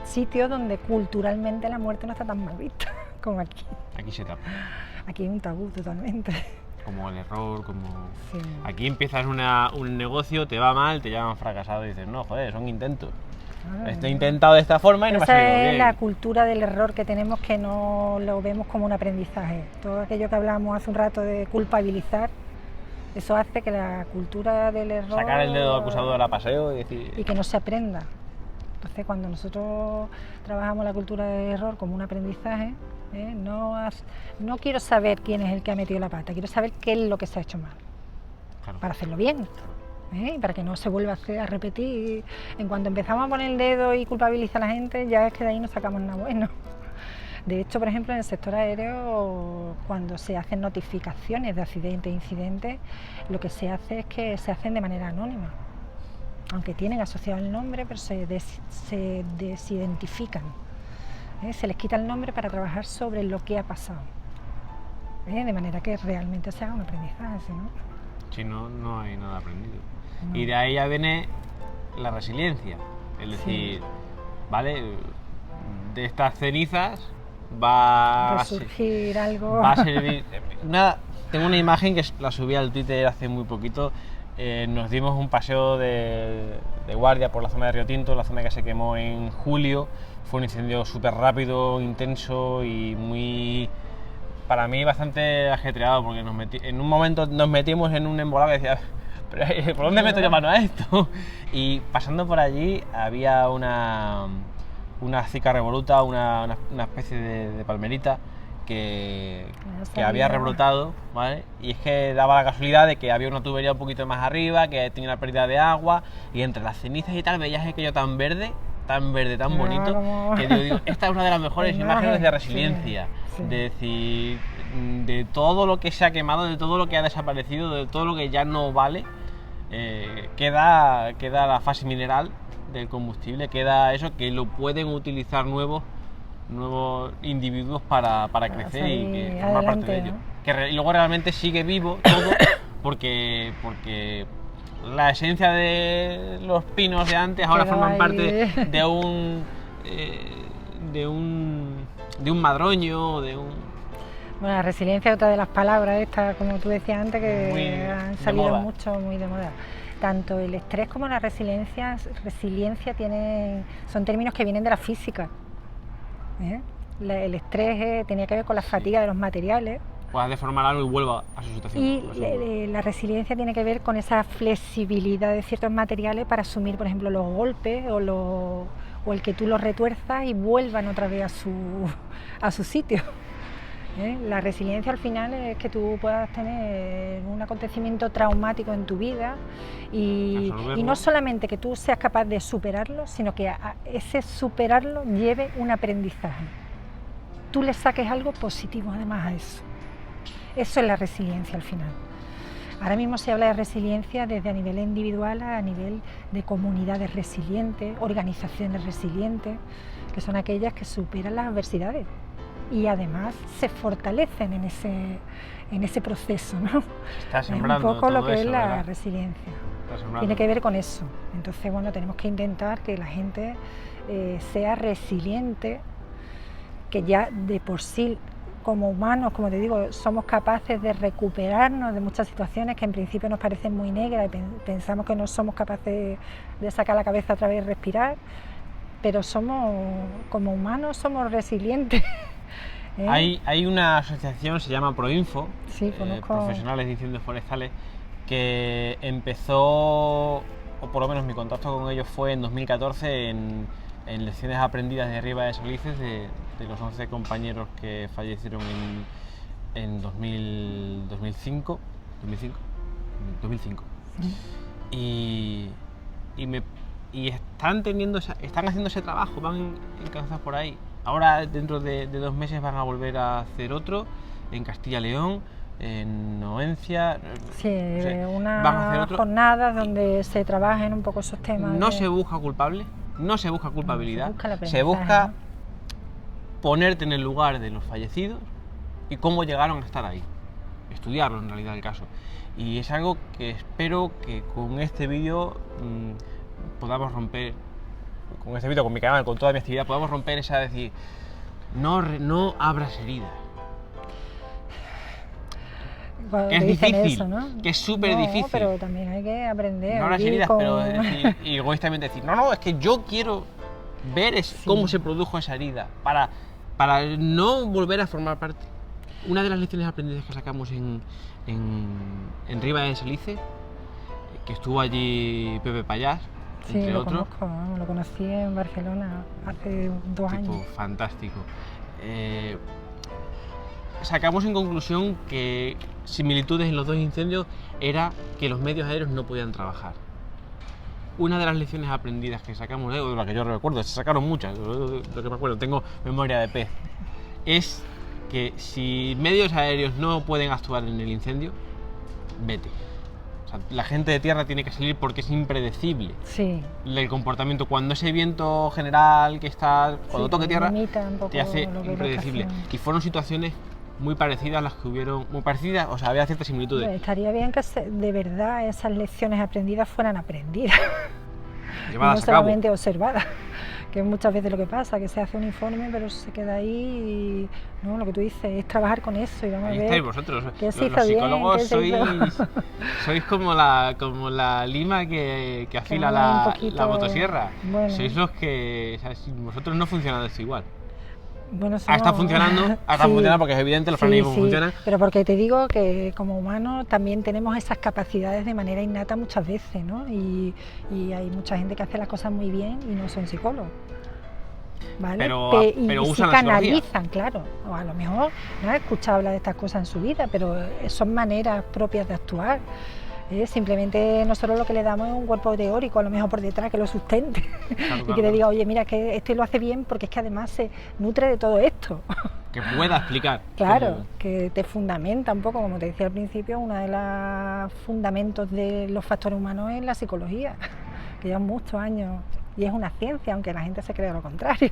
sitios donde culturalmente la muerte no está tan mal vista como aquí. Aquí se tapa. Aquí hay un tabú totalmente. Como el error, como... Sí. Aquí empiezas un negocio, te va mal, te llaman fracasado y dices, no, joder, son intentos. Esto he intentado de esta forma y no me ha Esa salido es bien. la cultura del error que tenemos, que no lo vemos como un aprendizaje. Todo aquello que hablábamos hace un rato de culpabilizar, eso hace que la cultura del error... Sacar el dedo acusador a paseo y decir... Y que no se aprenda. Entonces, cuando nosotros trabajamos la cultura del error como un aprendizaje, no quiero saber quién es el que ha metido la pata, quiero saber qué es lo que se ha hecho mal, Claro. para hacerlo bien, y para que no se vuelva a repetir. En cuanto empezamos a poner el dedo y culpabilizar a la gente, ya es que de ahí no sacamos nada bueno. De hecho, por ejemplo, en el sector aéreo, cuando se hacen notificaciones de accidentes e incidentes, lo que se hace es que se hacen de manera anónima. Aunque tienen asociado el nombre, pero se desidentifican. Se les quita el nombre para trabajar sobre lo que ha pasado. De manera que realmente se haga un aprendizaje, ¿no? Si no, no hay nada aprendido. No. Y de ahí ya viene la resiliencia. Es decir, ¿vale? De estas cenizas va resurgir algo. Va a servir. Tengo una imagen que la subí al Twitter hace muy poquito. Nos dimos un paseo de guardia por la zona de Río Tinto, la zona que se quemó en julio. Fue un incendio súper rápido, intenso y muy, para mí, bastante ajetreado, porque en un momento nos metimos en un embolado que decía, pero ¿por dónde meto yo mano a esto? Y pasando por allí había una cica revoluta, una especie de palmerita que había rebrotado, ¿vale? Y es que daba la casualidad de que había una tubería un poquito más arriba, que tenía una pérdida de agua, y entre las cenizas y tal veías aquello tan verde, tan bonito, que digo, esta es una de las mejores imágenes de resiliencia, sí. De decir, de todo lo que se ha quemado, de todo lo que ha desaparecido, de todo lo que ya no vale, queda la fase mineral del combustible, queda eso que lo pueden utilizar nuevos individuos para crecer y que formar parte de ello. Y luego realmente sigue vivo todo porque la esencia de los pinos de antes ahora forman parte de un madroño, de un... Bueno, la resiliencia es otra de las palabras estas, como tú decías antes, que han salido mucho, muy de moda. Tanto el estrés como la resiliencia son términos que vienen de la física. El estrés tenía que ver con la fatiga de los materiales. Puedas deformar algo y vuelva a su situación. Y la resiliencia tiene que ver con esa flexibilidad de ciertos materiales para asumir, por ejemplo, los golpes o el que tú los retuerzas y vuelvan otra vez a su sitio. La resiliencia al final es que tú puedas tener un acontecimiento traumático en tu vida y no solamente que tú seas capaz de superarlo, sino que a ese superarlo lleve un aprendizaje. Tú le saques algo positivo además a eso. Eso es la resiliencia al final. Ahora mismo se habla de resiliencia desde a nivel individual a nivel de comunidades resilientes, organizaciones resilientes, que son aquellas que superan las adversidades y además se fortalecen en ese proceso, ¿no? Está sembrando un poco todo lo que eso, es la ¿verdad? resiliencia. Tiene que ver con eso. Entonces, bueno, tenemos que intentar que la gente sea resiliente, que ya de por sí, como humanos, como te digo, somos capaces de recuperarnos de muchas situaciones que en principio nos parecen muy negras y pensamos que no somos capaces de sacar la cabeza otra vez y respirar, pero como humanos somos resilientes. Hay una asociación, se llama Proinfo, sí, Profesionales de Incendios Forestales, que empezó, o por lo menos mi contacto con ellos fue en 2014 en lecciones aprendidas de Riva de Salices de los 11 compañeros que fallecieron en 2005. Y están haciendo ese trabajo, van encabezados por ahí. Ahora dentro de 2 meses van a volver a hacer otro en Castilla y León, en Noencia. Sí, una jornada donde se trabajen un poco esos temas. No se busca culpable, no se busca culpabilidad, se busca ponerte en el lugar de los fallecidos y cómo llegaron a estar ahí, estudiarlo en realidad el caso. Y es algo que espero que con este vídeo podamos romper, con mi canal, con toda mi actividad, podamos romper esa de decir, no abras heridas. Que es difícil, eso, ¿no? Que es súper difícil. Pero también hay que aprender. No abras heridas, pero decir, y egoístamente decir, no, es que yo quiero ver cómo se produjo esa herida, para no volver a formar parte. Una de las lecciones aprendidas que sacamos en Riva de Salices, que estuvo allí Pepe Payás, entre otros. Sí, lo conocí en Barcelona hace 2 años. Fantástico. Sacamos en conclusión que similitudes en los 2 incendios era que los medios aéreos no podían trabajar. Una de las lecciones aprendidas que sacamos, de la que yo recuerdo, se sacaron muchas, lo que me acuerdo, tengo memoria de pez, es que si medios aéreos no pueden actuar en el incendio, vete. O sea, la gente de tierra tiene que salir porque es impredecible el comportamiento. Cuando ese viento general que está, cuando toque tierra, te hace impredecible. Y fueron situaciones muy parecidas a las que hubieron, o sea, había ciertas similitudes. Estaría bien que de verdad esas lecciones aprendidas fueran aprendidas, llevadas no solamente observadas, que es muchas veces lo que pasa, que se hace un informe pero se queda ahí y no, lo que tú dices es trabajar con eso y vamos a ver. Estáis vosotros, los psicólogos sois como la lima que afila la motosierra. Bueno. Sois los que, o sea, si vosotros no funciona esto igual. Bueno, está funcionando, porque es evidente, los organismos funcionan. Pero porque te digo que como humanos también tenemos esas capacidades de manera innata muchas veces, ¿no? Y hay mucha gente que hace las cosas muy bien y no son psicólogos, ¿vale? Pero usan la canalizan, claro. O a lo mejor no han escuchado hablar de estas cosas en su vida, pero son maneras propias de actuar. Simplemente nosotros lo que le damos es un cuerpo teórico, a lo mejor por detrás, que lo sustente. Claro, y que le diga, oye, mira, que este lo hace bien porque es que además se nutre de todo esto. Que pueda explicar. Claro, que te fundamenta un poco, como te decía al principio, uno de los fundamentos de los factores humanos es la psicología, que llevan muchos años y es una ciencia, aunque la gente se crea lo contrario.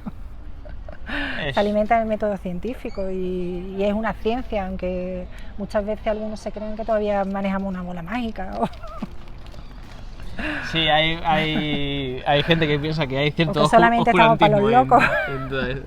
Es- Se alimenta del método científico y es una ciencia, aunque muchas veces algunos se creen que todavía manejamos una bola mágica. Sí, hay gente que piensa que hay cierto Porque solamente estamos para los oscurantismo locos. en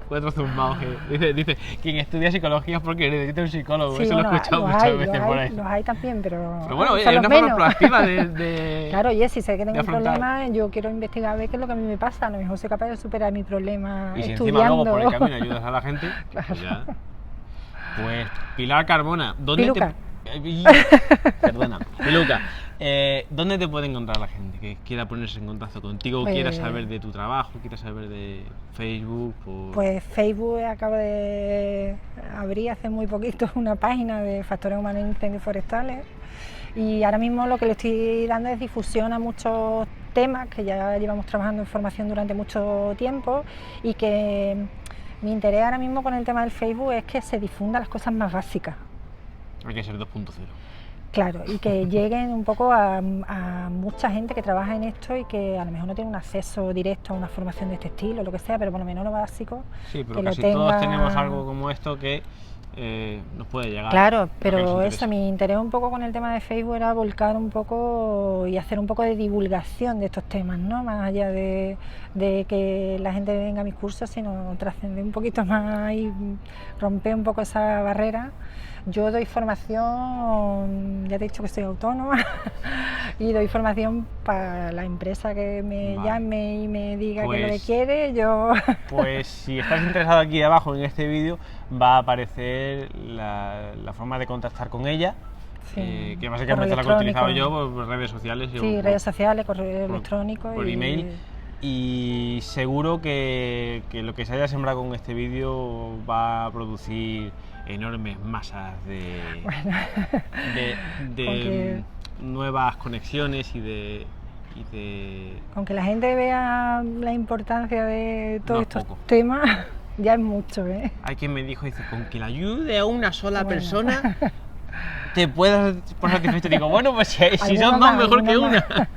cuatro zumbados. Dice, quien estudia psicología es porque necesita un psicólogo. Sí, eso bueno, lo he escuchado los muchas hay, veces los por hay, ahí. los hay también, pero Pero bueno, son hay los una forma menos. proactiva de Claro, oye, si sé que tengo un afrontar. problema, yo quiero investigar a ver qué es lo que a mí me pasa. A lo mejor soy capaz de superar mi problema Y si encima estudiando. luego por el camino ayudas a la gente, pues ya. Pues Pilar Carbona, ¿dónde Piluca. Perdona, Piluca, ¿dónde te puede encontrar la gente que quiera ponerse en contacto contigo, Pues- quiera saber de tu trabajo, quiera saber de Facebook? Pues Facebook acabo de abrir hace muy poquito una página de factores humanos en incendios forestales y ahora mismo lo que le estoy dando es difusión a muchos temas que ya llevamos trabajando en formación durante mucho tiempo y que mi interés ahora mismo con el tema del Facebook es que se difundan las cosas más básicas. Hay que ser 2.0. Claro, y que lleguen un poco a mucha gente que trabaja en esto y que a lo mejor no tiene un acceso directo a una formación de este estilo, lo que sea, pero por lo menos lo básico. Sí, pero que lo casi todos tenga- tenemos algo como esto que nos puede llegar. Claro, lo que pero nos eso, interesa. mi interés un poco con el tema de Facebook era volcar un poco y hacer un poco de divulgación de estos temas, ¿no? Más allá de que la gente venga a mis cursos, sino trascender un poquito más y romper un poco esa barrera. Yo doy formación, ya te he dicho que soy autónoma, y doy formación para la empresa que me Vale. llame y me diga que lo que Pues- quiere, yo... Pues si estás interesado, aquí abajo en este vídeo va a aparecer la forma de contactar con ella, Sí, que básicamente correo la que he utilizado yo electrónico. por redes sociales. Sí, redes sociales, correo electrónico por y... email. Y seguro que lo que se haya sembrado con este vídeo va a producir enormes masas de Porque- nuevas conexiones y de Con que la gente vea la importancia de todos No es estos poco. temas, ya es mucho, ¿eh? Hay quien me dijo, dice, con que la ayude a una sola Bueno. persona te puedas por satisfecho. Digo, bueno, pues si Alguno son dos, más, mejor que alguno una. más.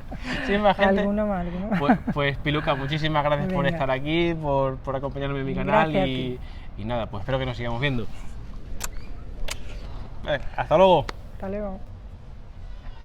Si es más gente. Alguno más. Pues Piluca, muchísimas gracias por Venga. estar aquí, por acompañarme en mi canal Gracias a y nada, pues espero que nos sigamos viendo. Hasta luego. Hasta luego.